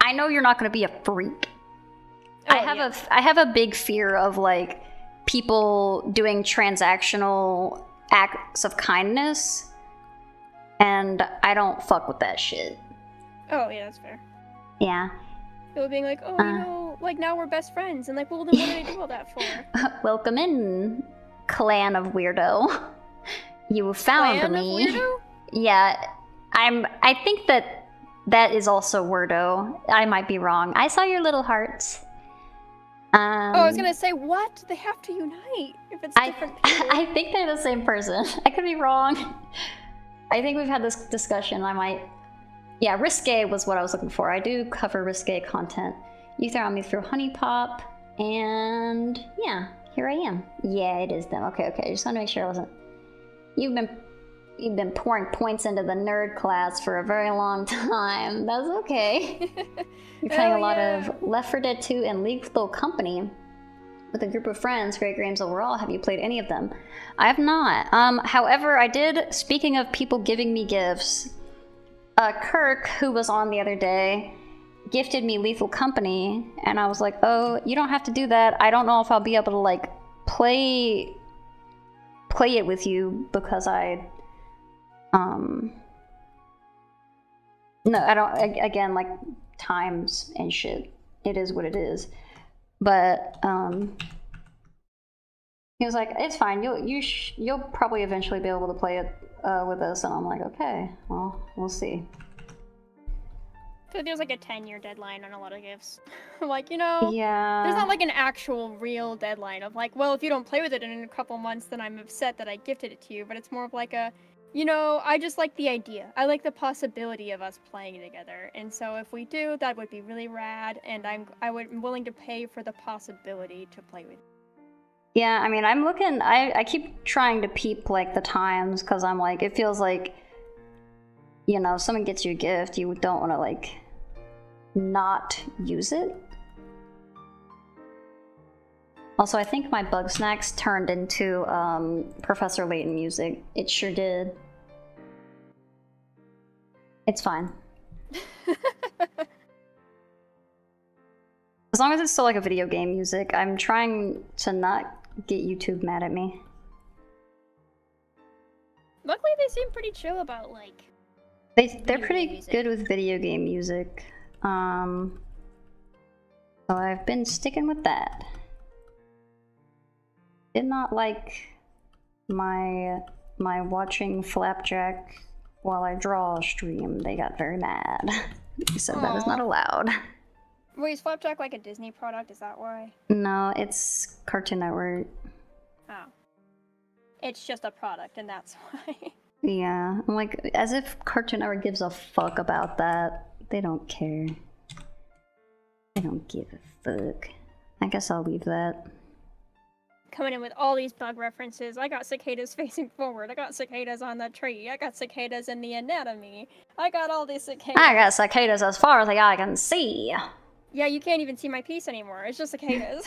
I know you're not going to be a freak. Oh, I have a big fear of like people doing transactional acts of kindness, and I don't fuck with that shit. Oh yeah, that's fair. Yeah. People being like, oh, you know, like now we're best friends, and like, well, then what did I do all that for? Welcome in, clan of weirdo. You found clan me. Of weirdo? Yeah, I think that is also wordo. I might be wrong. I saw your little hearts. I was gonna say, what? They have to unite if it's different people. I think they're the same person. I could be wrong. I think we've had this discussion. Yeah, risque was what I was looking for. I do cover risque content. You found me through Honey Pop, and yeah, here I am. Yeah, it is them. Okay. I just want to make sure I wasn't. You've been pouring points into the nerd class for a very long time. That's okay. You're playing a lot of Left 4 Dead 2 and Lethal Company with a group of friends. Great games overall. Have you played any of them? I have not. However, I did, speaking of people giving me gifts, Kirk, who was on the other day, gifted me Lethal Company, and I was like, oh, you don't have to do that. I don't know if I'll be able to, like, play it with you, because no, I don't, again, like, times and shit. It is what it is. But, he was like, it's fine, you'll probably eventually be able to play it with us, and I'm like, okay, well, we'll see. I feel like there's like a 10-year deadline on a lot of gifts. Like, you know, yeah. There's not like an actual real deadline of like, well, if you don't play with it in a couple months, then I'm upset that I gifted it to you. But it's more of like a, you know, I just like the idea. I like the possibility of us playing together. And so if we do, that would be really rad. And I'm willing to pay for the possibility to play with you. Yeah, I mean, I'm looking, I keep trying to peep, like, the times, because I'm like, it feels like, you know, if someone gets you a gift, you don't want to, like, not use it. Also, I think my Bug Snacks turned into, Professor Layton music. It sure did. It's fine. As long as it's still, like, a video game music, I'm trying to not get YouTube mad at me. Luckily, they seem pretty chill about, like... They're pretty good with video game music. So I've been sticking with that. Did not like my watching Flapjack while I draw stream. They got very mad. They said that is not allowed. Wait, is Flapjack like a Disney product? Is that why? No, it's Cartoon Network. Oh. It's just a product, and that's why. Yeah, I'm like, as if Cartoon Network gives a fuck about that. They don't care. They don't give a fuck. I guess I'll leave that. Coming in with all these bug references. I got cicadas facing forward. I got cicadas on the tree. I got cicadas in the anatomy. I got all these cicadas. I got cicadas as far as the eye can see. Yeah, you can't even see my piece anymore. It's just cicadas.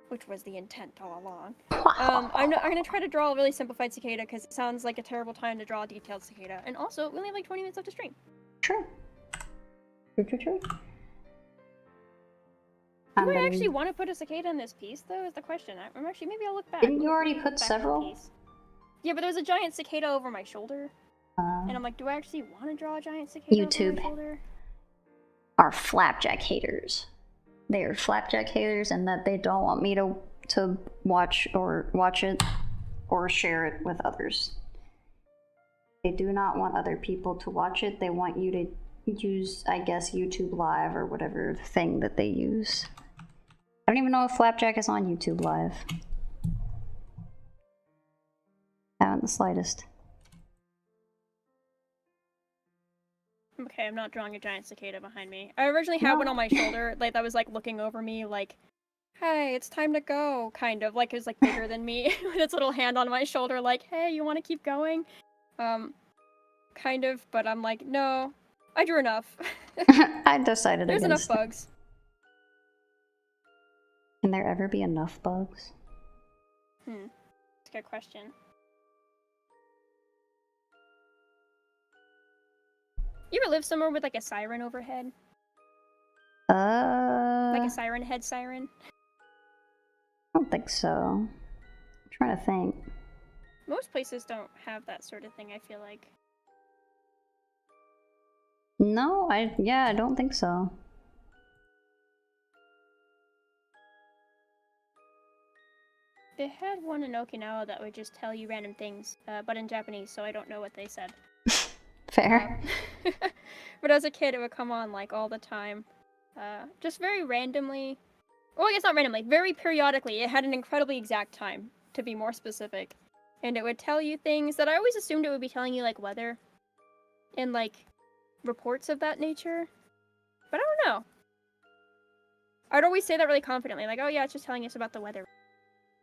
Which was the intent all along. I'm gonna try to draw a really simplified cicada because it sounds like a terrible time to draw a detailed cicada. And also, we only have like 20 minutes left to stream. True. True. Do I actually want to put a cicada in this piece, though, is the question. I'm actually, maybe I'll look back. Didn't you already put several? Yeah, but there's a giant cicada over my shoulder. And I'm like, do I actually want to draw a giant cicada over my shoulder? Are flapjack haters. They are flapjack haters, and that they don't want me to watch it or share it with others. They do not want other people to watch it. They want you to use, I guess, YouTube Live or whatever thing that they use. I don't even know if Flapjack is on YouTube Live. Haven't the slightest. Okay, I'm not drawing a giant cicada behind me. I originally had one on my shoulder, like that was like looking over me, like, "Hey, it's time to go," kind of like it was like bigger than me, with its little hand on my shoulder, like, "Hey, you want to keep going?" Kind of, but I'm like, no, I drew enough. I decided there's enough bugs. Can there ever be enough bugs? That's a good question. You ever live somewhere with like a siren overhead? Like a siren head siren? I don't think so. I'm trying to think. Most places don't have that sort of thing, I feel like. No, I don't think so. They had one in Okinawa that would just tell you random things, but in Japanese, so I don't know what they said. Fair. But as a kid, it would come on like all the time. Just very randomly. Well, I guess not randomly, very periodically. It had an incredibly exact time, to be more specific. And it would tell you things that I always assumed it would be telling you, like, weather. And, like, reports of that nature. But I don't know. I'd always say that really confidently, like, oh yeah, it's just telling us about the weather.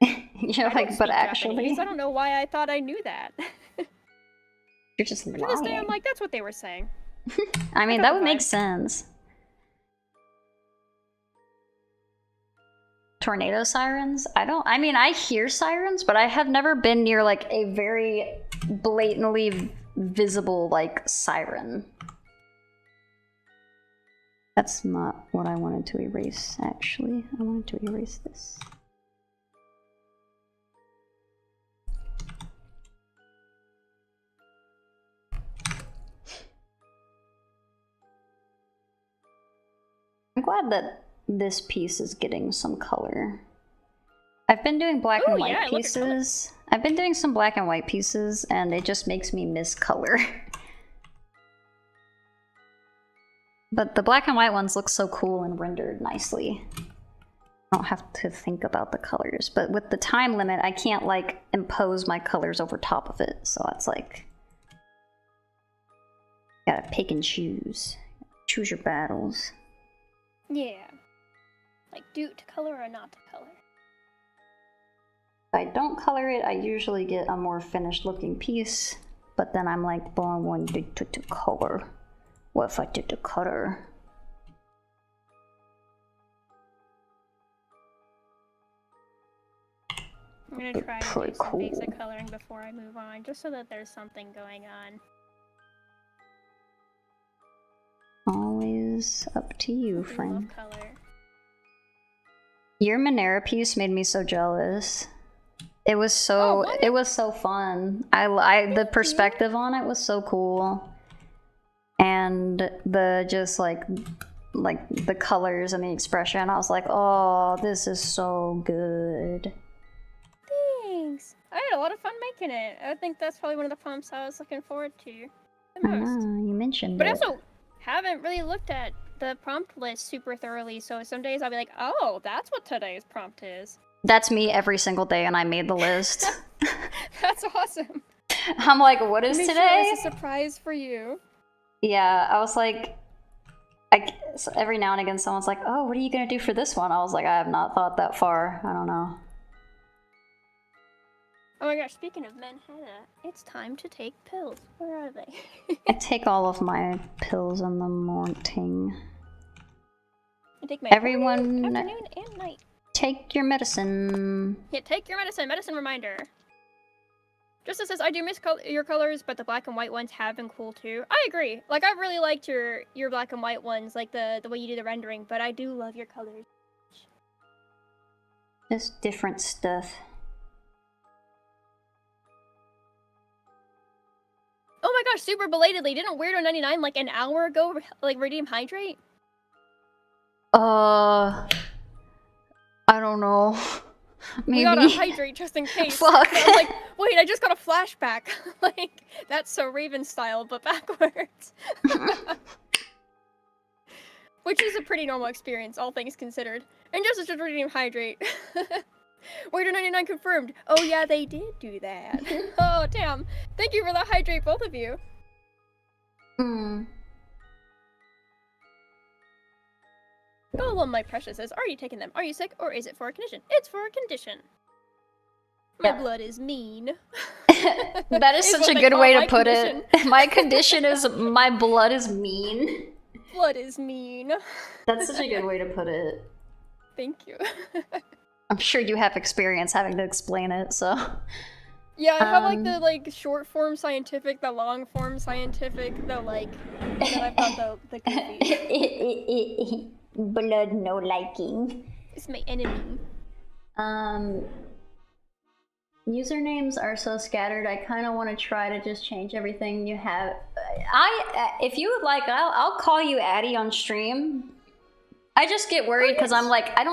You're like, but actually... Japanese. I don't know why I thought I knew that. You're just lying. To this day, I'm like, that's what they were saying. I mean, that would make sense. Tornado sirens? I mean, I hear sirens, but I have never been near, like, a very blatantly visible, like, siren. That's not what I wanted to erase, actually. I wanted to erase this. I'm glad that this piece is getting some color. I've been doing black and white pieces. I've been doing some black and white pieces, and it just makes me miss color. But the black and white ones look so cool and rendered nicely. I don't have to think about the colors, but with the time limit, I can't, like, impose my colors over top of it, so it's like... gotta pick and choose. Choose your battles. Yeah. Like, do to color or not to color. If I don't color it, I usually get a more finished looking piece, but then I'm like, well, I wanted to color. What if I did the color? I'm gonna try to do some basic coloring before I move on, just so that there's something going on. Always up to you, friend. Love color. Your Monera piece made me so jealous. It was so it was so fun. The perspective on it was so cool. And the just like the colors and the expression, I was like, oh, this is so good. Thanks. I had a lot of fun making it. I think that's probably one of the prompts I was looking forward to the most. You mentioned but it. I also haven't really looked at the prompt list super thoroughly, so some days I'll be like, oh, that's what today's prompt is. That's me every single day, and I made the list. That's awesome. I'm like, what is Make today? Sure it's a surprise for you. Yeah, I was like, every now and again someone's like, oh, what are you gonna do for this one? I was like, I have not thought that far. I don't know. Oh my gosh, speaking of Manhattan, it's time to take pills. Where are they? I take all of my pills in the morning. I take my Everyone, morning, afternoon, and night. Take your medicine. Yeah, take your medicine. Medicine reminder. Just as says, I do miss your colors, but the black and white ones have been cool too. I agree. Like, I really liked your black and white ones, like the way you do the rendering, but I do love your colors. Just different stuff. Oh my gosh, super belatedly, didn't Weirdo99 like an hour ago like redeem Hydrate? I don't know. Maybe. We gotta hydrate just in case. Fuck. I was like, wait, I just got a flashback. Like, that's so Raven style, but backwards. Which is a pretty normal experience, all things considered. And just to redeem Hydrate. Weirdo99 confirmed. Oh yeah, they did do that. Oh, damn. Thank you for the Hydrate, both of you. Oh, my preciouses, are you taking them? Are you sick, or is it for a condition? It's for a condition. My blood is mean. That is such a good way to put it. My condition is my blood is mean. Blood is mean. That's such a good way to put it. Thank you. I'm sure you have experience having to explain it, so. Yeah, I have like the short form scientific, the long form scientific, the like, and then I've got the goofy. Blood no liking. It's my enemy. Usernames are so scattered. I kind of want to try to just change everything you have. If you would like, I'll call you Addie on stream. I just get worried because I'm like, I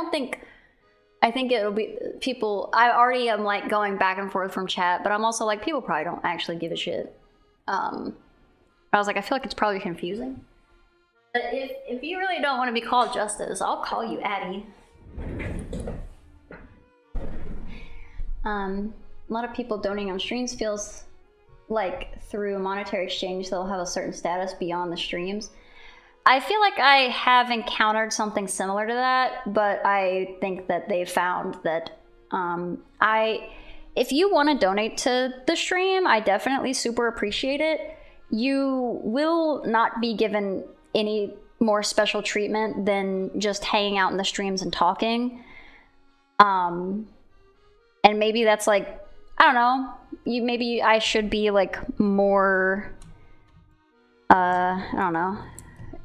think it'll be people. I already am like going back and forth from chat, but I'm also like, people probably don't actually give a shit. I was like, I feel like it's probably confusing. But if you really don't want to be called Justice, I'll call you Addie. A lot of people donating on streams feels like through monetary exchange they'll have a certain status beyond the streams. I feel like I have encountered something similar to that, but I think that they found that if you want to donate to the stream, I definitely super appreciate it. You will not be given any more special treatment than just hanging out in the streams and talking. And maybe that's like, I don't know, maybe I should be like more, I don't know,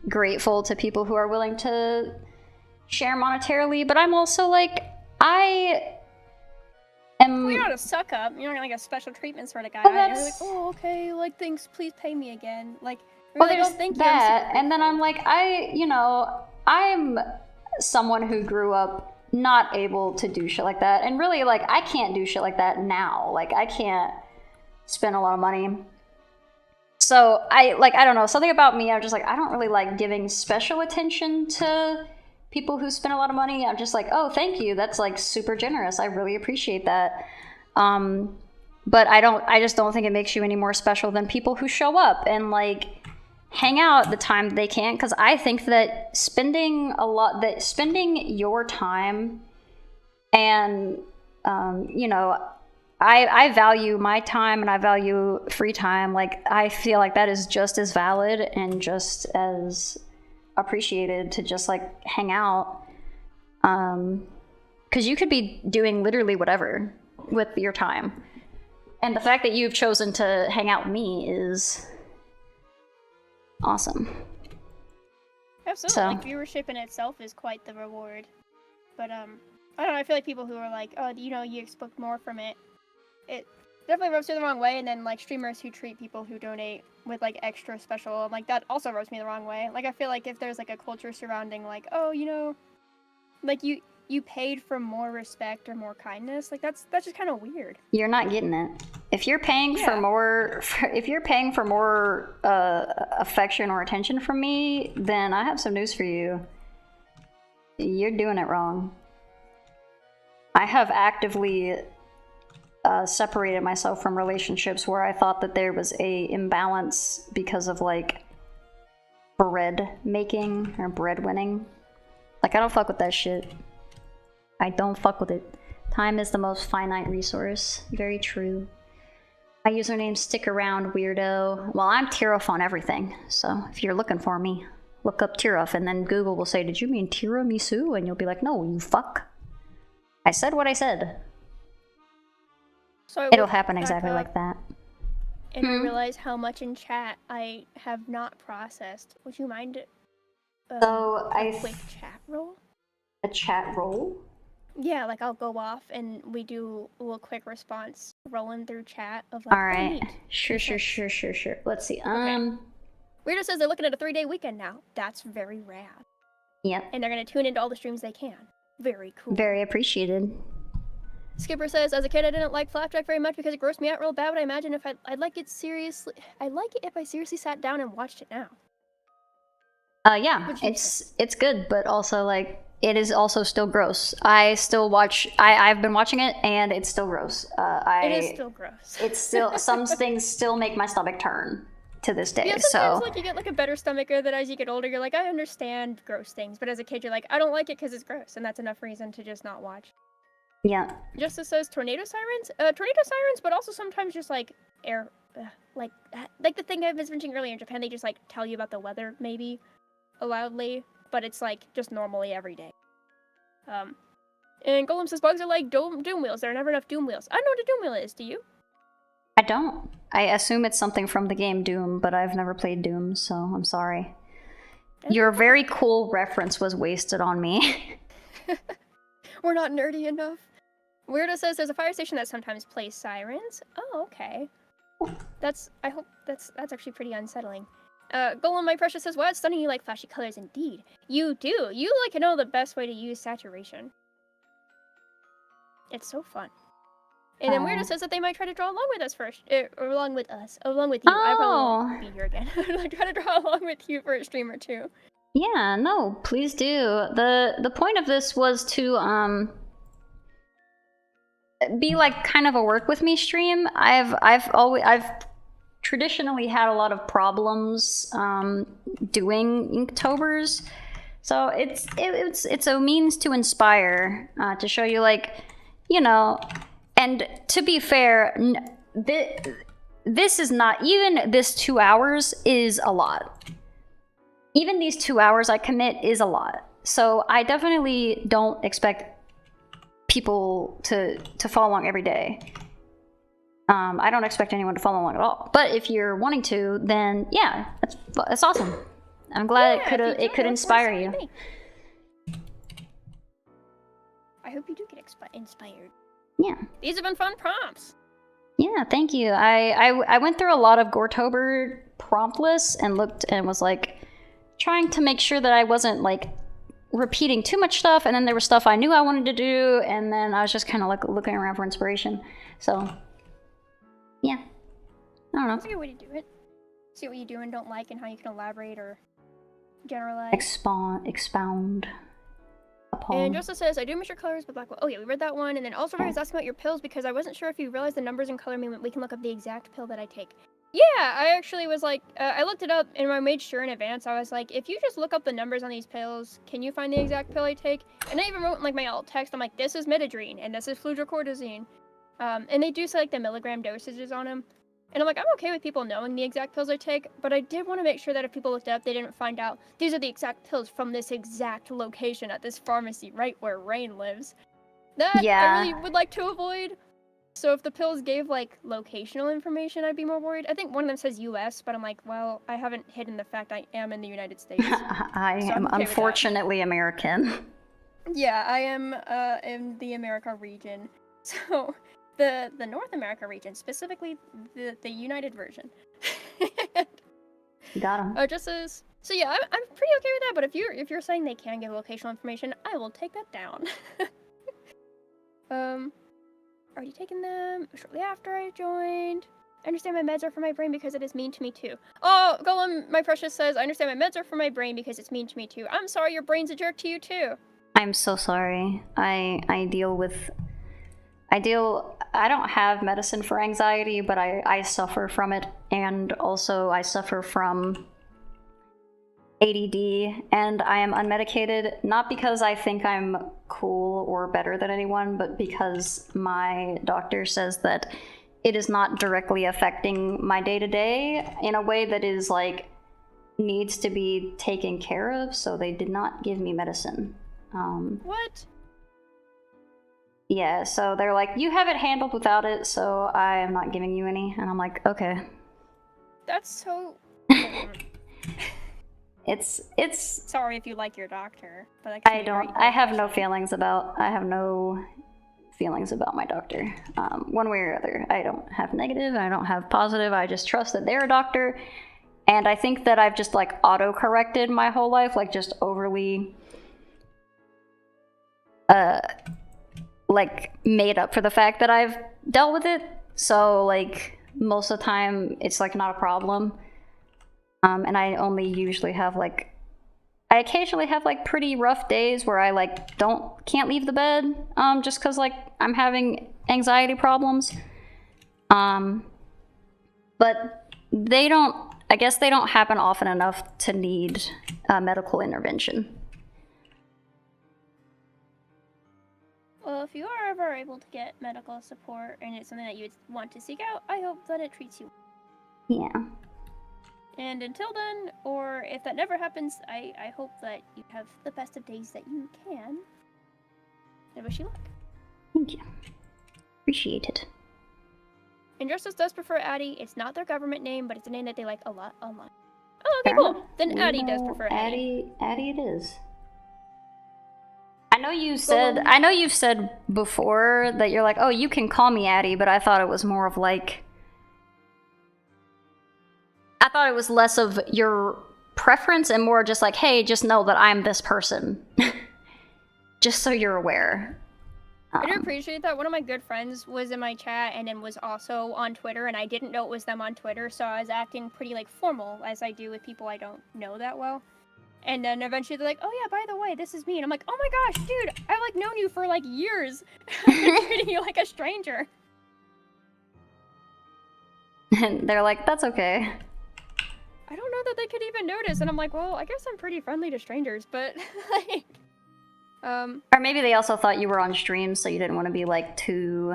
grateful to people who are willing to share monetarily, but I'm also like, Well, you're not a suck up. You're not like a special treatment sort of guy. You're like, oh, okay, like, thanks, please pay me again. Like, well, there's that, and then I'm like, I'm someone who grew up not able to do shit like that, and really, like, I can't do shit like that now. Like, I can't spend a lot of money. So I don't know, something about me, I'm just like, I don't really like giving special attention to people who spend a lot of money. I'm just like, oh, thank you, that's like super generous, I really appreciate that. But I just don't think it makes you any more special than people who show up and like hang out the time they can, because I think that spending your time and I value my time and I value free time. Like, I feel like that is just as valid and just as appreciated to just like hang out. Because you could be doing literally whatever with your time. And the fact that you've chosen to hang out with me is awesome. Absolutely. So, like, viewership in itself is quite the reward. But, I don't know, I feel like people who are like, oh, you expect more from it. It definitely rubs me the wrong way, and then, like, streamers who treat people who donate with, like, extra special, like, that also rubs me the wrong way. Like, I feel like if there's, like, a culture surrounding, like, oh, like, you paid for more respect or more kindness, like, that's just kind of weird. You're not getting it. If you're paying for more, affection or attention from me, then I have some news for you. You're doing it wrong. I have actively separated myself from relationships where I thought that there was a imbalance because of like bread making or bread winning. Like, I don't fuck with that shit. I don't fuck with it. Time is the most finite resource. Very true. My username stick around weirdo. Well, I'm Tirof on everything, so if you're looking for me, look up Tirof, and then Google will say, did you mean tiramisu? And you'll be like, no, you fuck. I said what I said. So it'll happen exactly like that. And I realize how much in chat I have not processed. Would you mind so a quick chat roll? A chat roll? Yeah, like I'll go off and we do a little quick response, rolling through chat of like, All right. neat. Sure. Let's see. Okay. Weirdo says they're looking at a 3-day weekend now. That's very rad. Yep. And they're gonna tune into all the streams they can. Very cool. Very appreciated. Skipper says, as a kid, I didn't like Flapjack very much because it grossed me out real bad. But I imagine if I'd like it seriously. I like it if I seriously sat down and watched it now. Yeah, it's good, but also like it is also still gross. I've been watching it and it's still gross. It is still gross. It's still some things still make my stomach turn to this day. Yeah, sometimes like you get like a better stomach, that as you get older, you're like, I understand gross things, but as a kid, you're like, I don't like it because it's gross, and that's enough reason to just not watch. Yeah. Justice says tornado sirens, but also sometimes just like air, like the thing I was mentioning earlier in Japan, they just like tell you about the weather maybe loudly, but it's like just normally every day. And Golem says bugs are like doom wheels. There are never enough doom wheels. I don't know what a doom wheel is. Do you? I don't. I assume it's something from the game Doom, but I've never played Doom, so I'm sorry. Your very cool reference was wasted on me. We're not nerdy enough. Weirdo says there's a fire station that sometimes plays sirens. Oh, okay. I hope that's actually pretty unsettling. Golem, my precious says, wow, it's stunning you like flashy colors indeed. You do. You like to know the best way to use saturation. It's so fun. And then Weirdo says that they might try to draw along with us first. Along with you. I probably won't be here again. Like, try to draw along with you for a stream or two. Yeah, no, please do. The point of this was to be like kind of a work with me stream. I've traditionally had a lot of problems doing Inktober's, so it's a means to inspire, to show you, like, you know. And to be fair, this is not, even this 2 hours is a lot. Even these 2 hours I commit is a lot. So I definitely don't expect people to follow along every day. I don't expect anyone to follow along at all. But if you're wanting to, then yeah, that's awesome. I'm glad it could inspire you. I hope you do get inspired. Yeah. These have been fun prompts. Yeah, thank you. I went through a lot of Goretober prompt lists and looked and was like trying to make sure that I wasn't like repeating too much stuff, and then there was stuff I knew I wanted to do, and then I was just kind of like looking around for inspiration. So yeah, I don't know. That's a good way to do it. See what you do and don't like and how you can elaborate or generalize. Expound. And Joseph says, I do miss your colors, but black. Oh yeah, we read that one. And then also, I was asking about your pills because I wasn't sure if you realized the numbers and color mean we can look up the exact pill that I take. Yeah, I actually was like, I looked it up and I made sure in advance. I was like, if you just look up the numbers on these pills, can you find the exact pill I take? And I even wrote in like my alt text, I'm like, this is midodrine and this is fludrocortisone. And they do say like the milligram dosages on them. And I'm like, I'm okay with people knowing the exact pills I take, but I did want to make sure that if people looked it up, they didn't find out these are the exact pills from this exact location at this pharmacy right where Rain lives. That I really would like to avoid. So if the pills gave like locational information, I'd be more worried. I think one of them says US, but I'm like, well, I haven't hidden the fact I am in the United States. I am okay unfortunately American. Yeah, I am in the America region. So the North America region, specifically the United version. Got him. Just as so, yeah, I'm pretty okay with that. But if you're saying they can give locational information, I will take that down. Already taken them shortly after I joined. I understand my meds are for my brain because it is mean to me too. Oh, Golem, my precious says, I understand my meds are for my brain because it's mean to me too. I'm sorry, your brain's a jerk to you too. I'm so sorry. I don't have medicine for anxiety, but I suffer from it, and also I suffer from ADD, and I am unmedicated, not because I think I'm cool or better than anyone, but because my doctor says that it is not directly affecting my day-to-day in a way that is like needs to be taken care of, so they did not give me medicine. What? Yeah, so they're like, you have it handled without it, so I am not giving you any. And I'm like, okay. That's so... it's Sorry if you like your doctor, but that I don't. I have no feelings about. I have no feelings about my doctor. One way or other. I don't have negative. I don't have positive. I just trust that they're a doctor, and I think that I've just like auto-corrected my whole life, like just overly, like made up for the fact that I've dealt with it. So like most of the time, it's like not a problem. And I only usually have like. I occasionally have like pretty rough days where I like can't leave the bed just because like I'm having anxiety problems. But I guess they don't happen often enough to need medical intervention. Well, if you are ever able to get medical support and it's something that you would want to seek out, I hope that it treats you. Yeah. And until then, or if that never happens, I hope that you have the best of days that you can. I wish you luck. Thank you. Appreciate it. And Justice does prefer Addie. It's not their government name, but it's a name that they like a lot online. Oh, okay, cool. Then Addie does prefer Addie. Addie it is. I know you've said before that you're like, oh, you can call me Addie, but I thought it was more of like... I thought it was less of your preference and more just like, hey, just know that I'm this person. Just so you're aware. I do appreciate that. One of my good friends was in my chat and then was also on Twitter, and I didn't know it was them on Twitter, so I was acting pretty like formal, as I do with people I don't know that well. And then eventually they're like, oh yeah, by the way, this is me. And I'm like, oh my gosh, dude, I've like known you for like years. I'm treating you like a stranger. And they're like, that's okay. I don't know that they could even notice, and I'm like, well, I guess I'm pretty friendly to strangers, but like, Or maybe they also thought you were on stream, so you didn't want to be like too.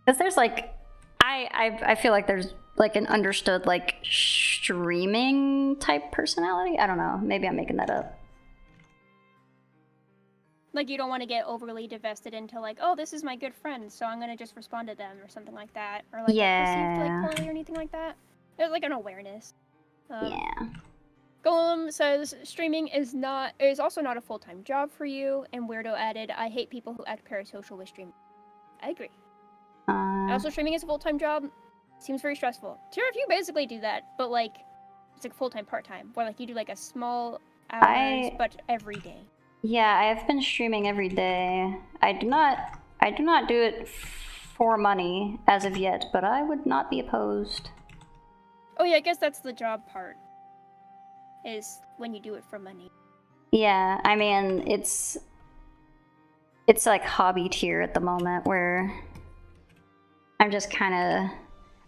Because there's like, I feel like there's like an understood like streaming type personality. I don't know. Maybe I'm making that up. Like you don't want to get overly divested into like, oh, this is my good friend, so I'm gonna just respond to them or something like that, or like perceived like poorly or anything like that. There's like an awareness. Yeah. Golem says streaming is also not a full-time job for you, and Weirdo added, I hate people who act parasocial with streaming. I agree. Also, streaming is a full-time job. Seems very stressful. Tira, if you basically do that, but like it's like full-time, part-time, where like you do like a small hours, but every day. Yeah, I have been streaming every day. I do not do it for money as of yet, but I would not be opposed. Oh yeah, I guess that's the job part. Is when you do it for money. Yeah, I mean, it's like hobby tier at the moment where I'm just kind of,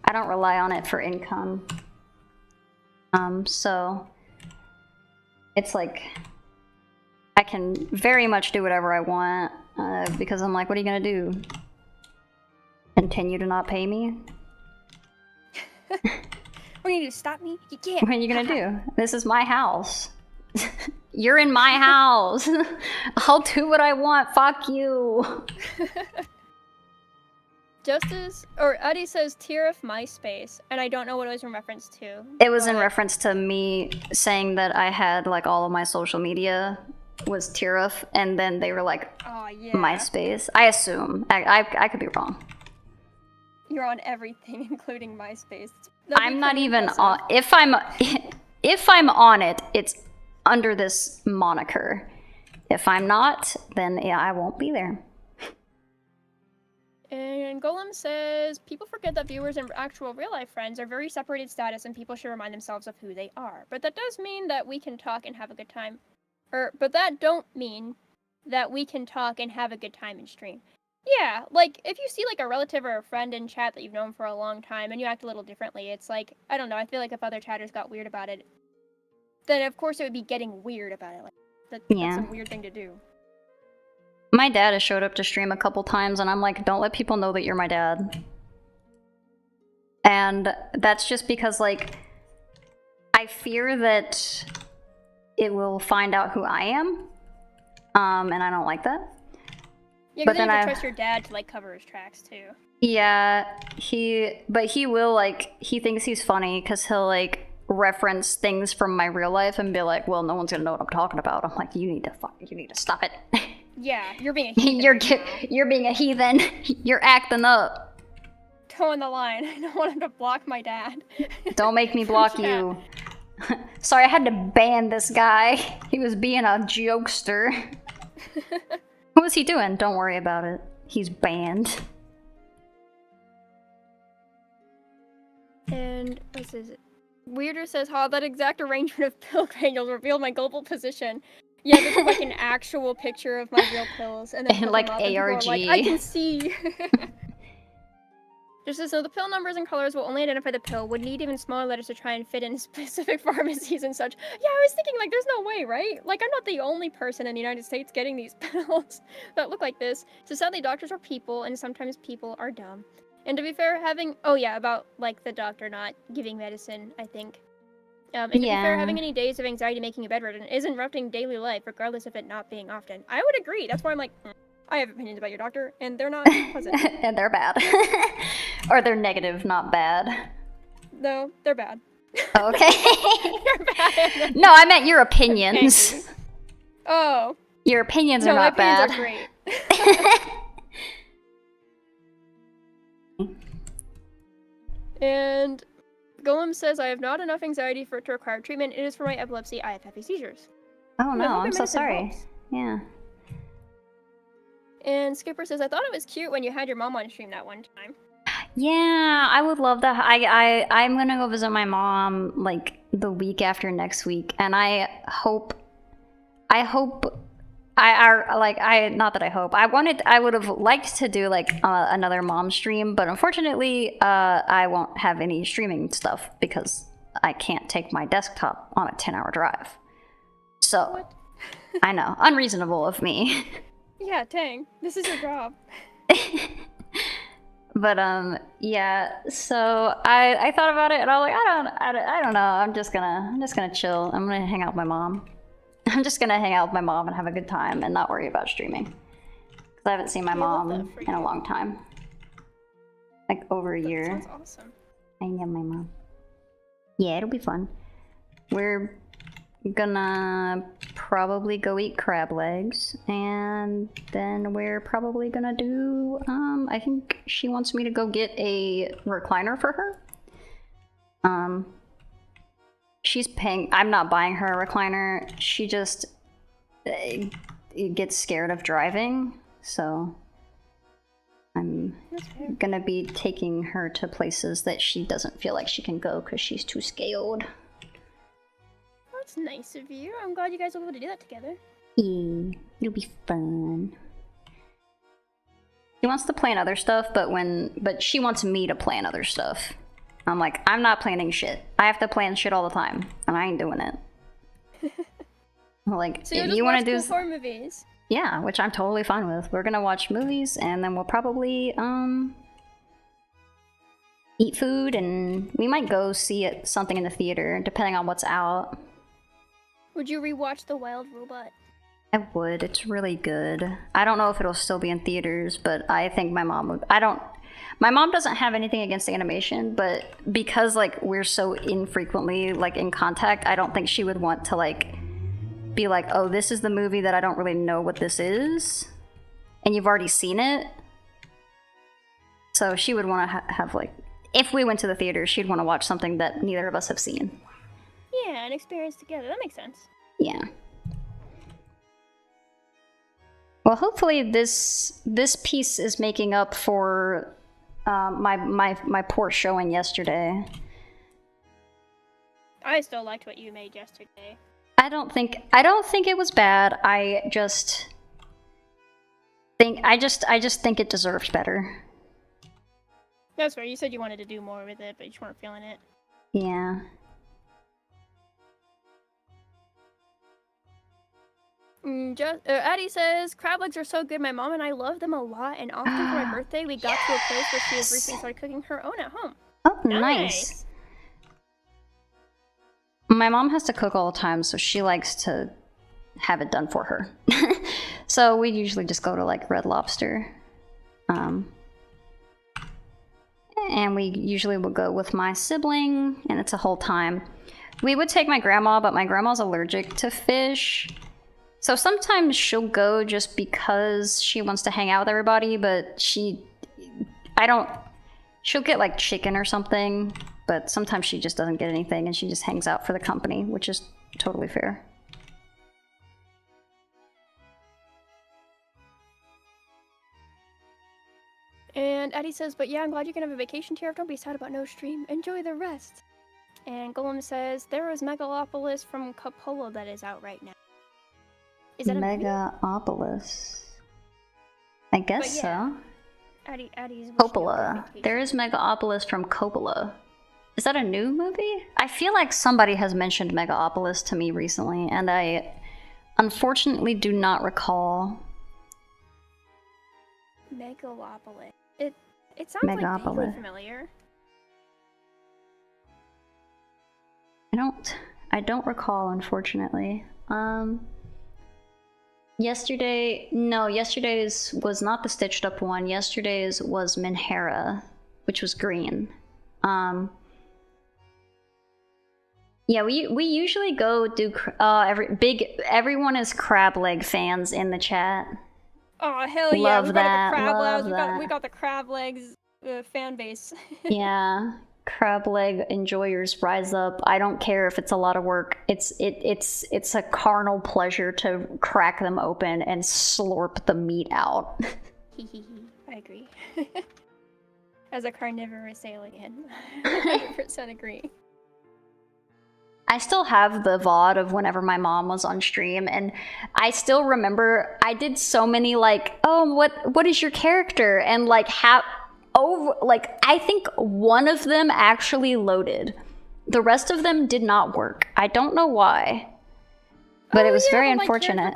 I don't rely on it for income. So it's like I can very much do whatever I want because I'm like, what are you gonna do? Continue to not pay me? What are you gonna do? Stop me? You can't. What are you gonna do? This is my house. You're in my house. I'll do what I want. Fuck you. Justice, or Addie says Tirif MySpace, and I don't know what it was in reference to. It was in reference to me saying that I had like all of my social media was Tirif, and then they were like, oh, yeah. MySpace. I assume. I could be wrong. You're on everything, including MySpace. I'm not even on. If I'm on it, it's under this moniker. If I'm not, then yeah, I won't be there. And Golem says people forget that viewers and actual real life friends are very separated status, and people should remind themselves of who they are. But that does mean that we can talk and have a good time. But that don't mean that we can talk and have a good time in stream. Yeah, like, if you see, like, a relative or a friend in chat that you've known for a long time and you act a little differently, it's like, I don't know, I feel like if other chatters got weird about it, then of course it would be getting weird about it. Like, that's a weird thing to do. My dad has showed up to stream a couple times, and I'm like, don't let people know that you're my dad. And that's just because, like, I fear that it will find out who I am, and I don't like that. Yeah, but then you have to trust your dad to, like, cover his tracks, too. Yeah, he will, like, he thinks he's funny, because he'll, like, reference things from my real life and be like, well, no one's gonna know what I'm talking about. I'm like, you need to stop it. Yeah, you're being a heathen. You're being a heathen. You're acting up. Toeing the line. I don't want him to block my dad. Don't make me block you. Sorry, I had to ban this guy. He was being a jokester. What was he doing? Don't worry about it. He's banned. And what is it? Weirder says, "How that exact arrangement of pill granules revealed my global position." Yeah, this is like an actual picture of my real pills, and then like ARG. ARG. Like, I can see. Just so the pill numbers and colors will only identify the pill. Would need even smaller letters to try and fit in specific pharmacies and such. Yeah, I was thinking like, there's no way, right? Like, I'm not the only person in the United States getting these pills that look like this. So sadly, doctors are people, and sometimes people are dumb. And to be fair, about like the doctor not giving medicine, I think. And to be fair, having any days of anxiety making you bedridden is interrupting daily life, regardless of it not being often. I would agree. That's why I'm like, I have opinions about your doctor, and they're not pleasant. And they're bad. Or they're negative, not bad. No, they're bad. Okay. They're bad. No, I meant your opinions. Oh. Your opinions are not bad. My opinions are great. And Golem says, I have not enough anxiety for it to require treatment. It is for my epilepsy. I have heavy seizures. Oh no, I'm so sorry. Helps. Yeah. And Skipper says, I thought it was cute when you had your mom on stream that one time. Yeah, I would love that. I'm gonna go visit my mom like the week after next week, and I would have liked to do like another mom stream, but unfortunately, I won't have any streaming stuff because I can't take my desktop on a 10-hour drive. So, What? I know, unreasonable of me. Yeah, dang. This is your job. But yeah. So I thought about it, and I was like, I don't know. I'm just gonna chill. I'm gonna hang out with my mom. I'm just gonna hang out with my mom and have a good time and not worry about streaming. Because I haven't seen my mom in a long time. Like over a year. That sounds awesome. I know my mom. Yeah, it'll be fun. We're gonna probably go eat crab legs, and then we're probably gonna do I think she wants me to go get a recliner for her. She's paying. I'm not buying her a recliner. She just gets scared of driving, so I'm gonna be taking her to places that she doesn't feel like she can go because she's too scared. That's nice of you. I'm glad you guys were able to do that together. Yeah, it'll be fun. She wants to plan other stuff, but she wants me to plan other stuff. I'm like, I'm not planning shit. I have to plan shit all the time, and I ain't doing it. Like, so if you want to do horror movies. Yeah, which I'm totally fine with. We're gonna watch movies, and then we'll probably eat food, and we might go see something in the theater, depending on what's out. Would you rewatch The Wild Robot? I would. It's really good. I don't know if it'll still be in theaters, but I think my mom would. My mom doesn't have anything against the animation, but because like we're so infrequently like in contact, I don't think she would want to like be like, oh, this is the movie that I don't really know what this is, and you've already seen it. So she would want to have like, if we went to the theater, she'd want to watch something that neither of us have seen. Yeah, an experience together. That makes sense. Yeah. Well, hopefully this piece is making up for my poor showing yesterday. I still liked what you made yesterday. I don't think it was bad. I just think it deserved better. That's right. You said you wanted to do more with it, but you just weren't feeling it. Yeah. Addie says, crab legs are so good. My mom and I love them a lot, and often for my birthday, we got to a place where she has recently started cooking her own at home. Oh, nice. My mom has to cook all the time, so she likes to have it done for her. So we usually just go to like Red Lobster. And we usually will go with my sibling, and it's a whole time. We would take my grandma, but my grandma's allergic to fish. So sometimes she'll go just because she wants to hang out with everybody, but she'll get like chicken or something, but sometimes she just doesn't get anything and she just hangs out for the company, which is totally fair. And Eddie says, but yeah, I'm glad you can have a vacation, Tara. Don't be sad about no stream. Enjoy the rest. And Golem says, there was Megalopolis from Coppola that is out right now. Is that Megalopolis? I guess yeah, so. Eddie's Coppola. There is Megalopolis from Coppola. Is that a new movie? I feel like somebody has mentioned Megalopolis to me recently, and I unfortunately do not recall. Megalopolis. It sounds like vaguely familiar. I don't recall, unfortunately. Yesterday's was not the stitched up one. Yesterday's was Minhara, which was green. Yeah, we usually go do everyone is crab leg fans in the chat. Oh hell yeah! Love that. We got the crab legs fan base. Yeah, crab leg enjoyers rise up. I don't care if it's a lot of work. It's a carnal pleasure to crack them open and slurp the meat out. I agree. As a carnivorous alien, 100% agree. I still have the VOD of whenever my mom was on stream, and I still remember I did so many like, oh, what is your character? And like I think one of them actually loaded. The rest of them did not work. I don't know why. But it was very unfortunate.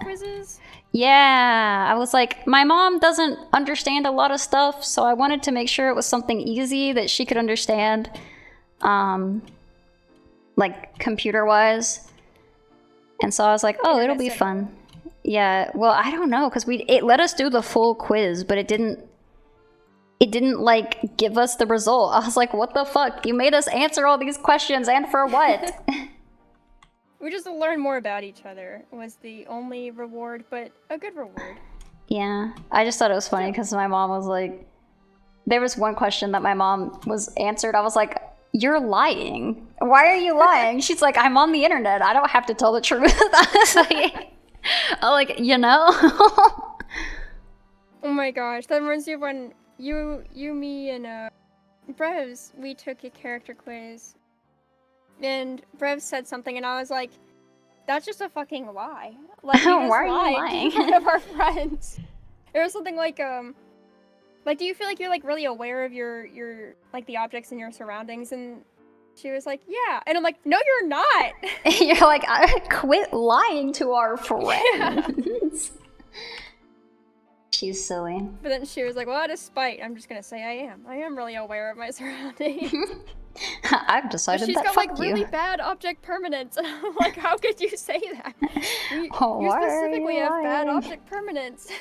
Yeah, I was like, my mom doesn't understand a lot of stuff, so I wanted to make sure it was something easy that she could understand. Like computer-wise, and so I was like, "Oh, it'll be fun." Yeah, well, I don't know because it let us do the full quiz, but it didn't like give us the result. I was like, "What the fuck? You made us answer all these questions, and for what?" We just learned more about each other was the only reward, but a good reward. Yeah, I just thought it was funny because my mom was like, there was one question that my mom was answered. I was like, you're lying. Why are you lying? She's like, I'm on the internet. I don't have to tell the truth. I'm like, you know? Oh my gosh. That reminds me of when you, me, and Brevs, we took a character quiz. And Brevs said something, and I was like, that's just a fucking lie. Like, why are you lying? One of our friends. It was something like, do you feel like you're, like, really aware of your like, the objects in your surroundings? And she was like, yeah. And I'm like, no, you're not. You're like, quit lying to our friends. Yeah. She's silly. But then she was like, well, out of spite, I'm just gonna say I am. I am really aware of my surroundings. I've decided she's that got, fuck like, you. really bad object permanence. And I'm like, how could you say that? You Why specifically are you have bad lying? object permanence.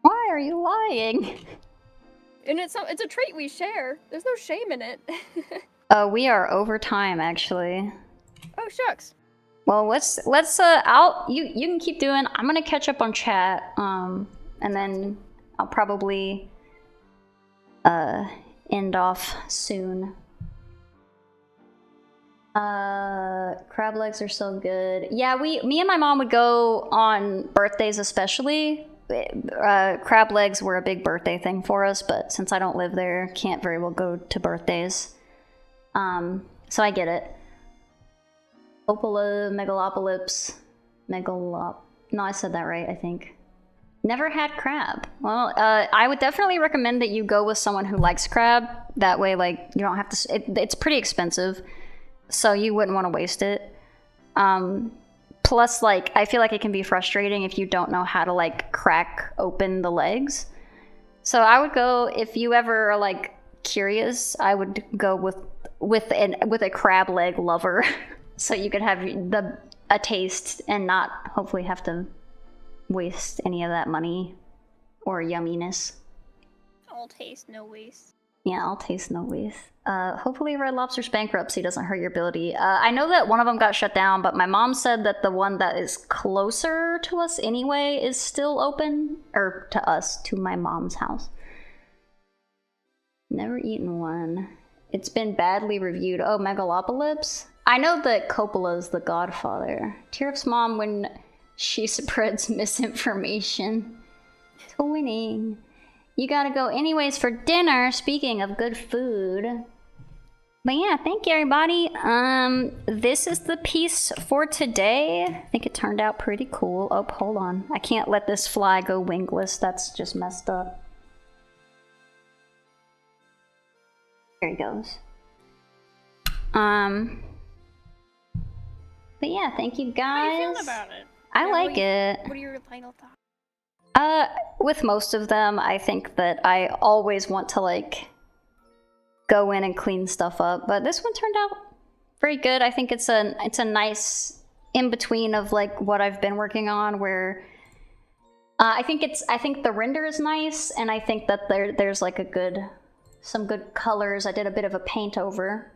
Why are you lying? And it's a trait we share. There's no shame in it. We are over time, actually. Oh shucks. Well, let's you can keep doing. I'm gonna catch up on chat, and then I'll probably end off soon. Crab legs are so good. Yeah, me and my mom would go on birthdays, especially. Crab legs were a big birthday thing for us, but since I don't live there, can't very well go to birthdays. So I get it. Opola, Megalopolis, no, I said that right, I think. Never had crab. Well, I would definitely recommend that you go with someone who likes crab. That way, like, you don't have to, it's pretty expensive, so you wouldn't want to waste it. Plus, like, I feel like it can be frustrating if you don't know how to, like, crack open the legs. So I would go, if you ever are, like, curious, I would go with a crab leg lover. So you could have a taste and not hopefully have to waste any of that money or yumminess. All taste, no waste. Yeah, I'll taste noise. Hopefully Red Lobster's bankruptcy doesn't hurt your ability. I know that one of them got shut down, but my mom said that the one that is closer to us anyway is still open. Or to us, to my mom's house. Never eaten one. It's been badly reviewed. Oh, Megalopolis? I know that Coppola's the godfather. Tiriff's mom when she spreads misinformation. Twinning. You gotta go anyways for dinner, speaking of good food. But yeah, thank you everybody. This is the piece for today. I think it turned out pretty cool. Oh, hold on. I can't let this fly go wingless. That's just messed up. There he goes. But yeah, thank you guys. How are you feeling about it? I like it. What are your final thoughts? With most of them, I think that I always want to like go in and clean stuff up, but this one turned out very good. I think it's a nice in between of like what I've been working on, where I think the render is nice, and I think that there's like some good colors. I did a bit of a paint over.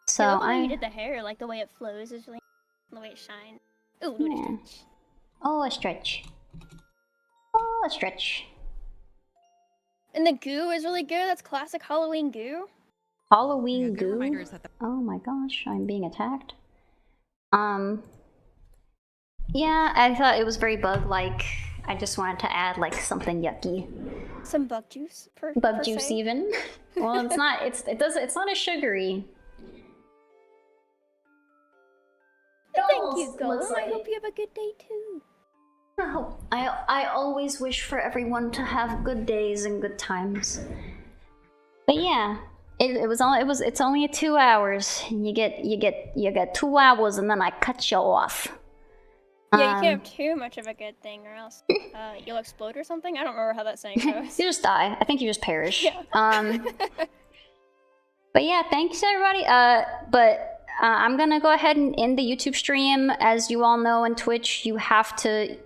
So I love the way you did the hair, like the way it flows is really the way it shines. Ooh, do a stretch. Oh, a stretch. Oh, a stretch. And the goo is really good. That's classic Halloween goo. Halloween goo? Oh my gosh, I'm being attacked. Yeah, I thought it was very bug-like. I just wanted to add like something yucky. Some bug juice Bug juice se. even. Well, it's not it's not as sugary. Thank you, Golem. I hope you have a good day too. I always wish for everyone to have good days and good times. But yeah, it's only 2 hours. You get 2 hours and then I cut you off. Yeah, you can't have too much of a good thing or else you'll explode or something. I don't remember how that saying goes. You just die. I think you just perish. Yeah. But yeah, thanks everybody. I'm gonna go ahead and end the YouTube stream. As you all know, on Twitch, you got it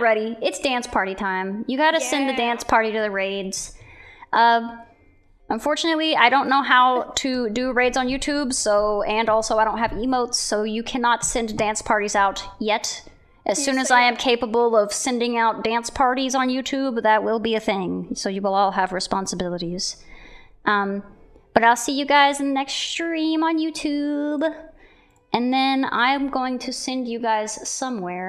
ready. It's dance party time. You gotta send the dance party to the raids. Unfortunately, I don't know how to do raids on YouTube, and also I don't have emotes, so you cannot send dance parties out yet. As soon as I am capable of sending out dance parties on YouTube, that will be a thing. So you will all have responsibilities. But I'll see you guys in the next stream on YouTube. And then I'm going to send you guys somewhere.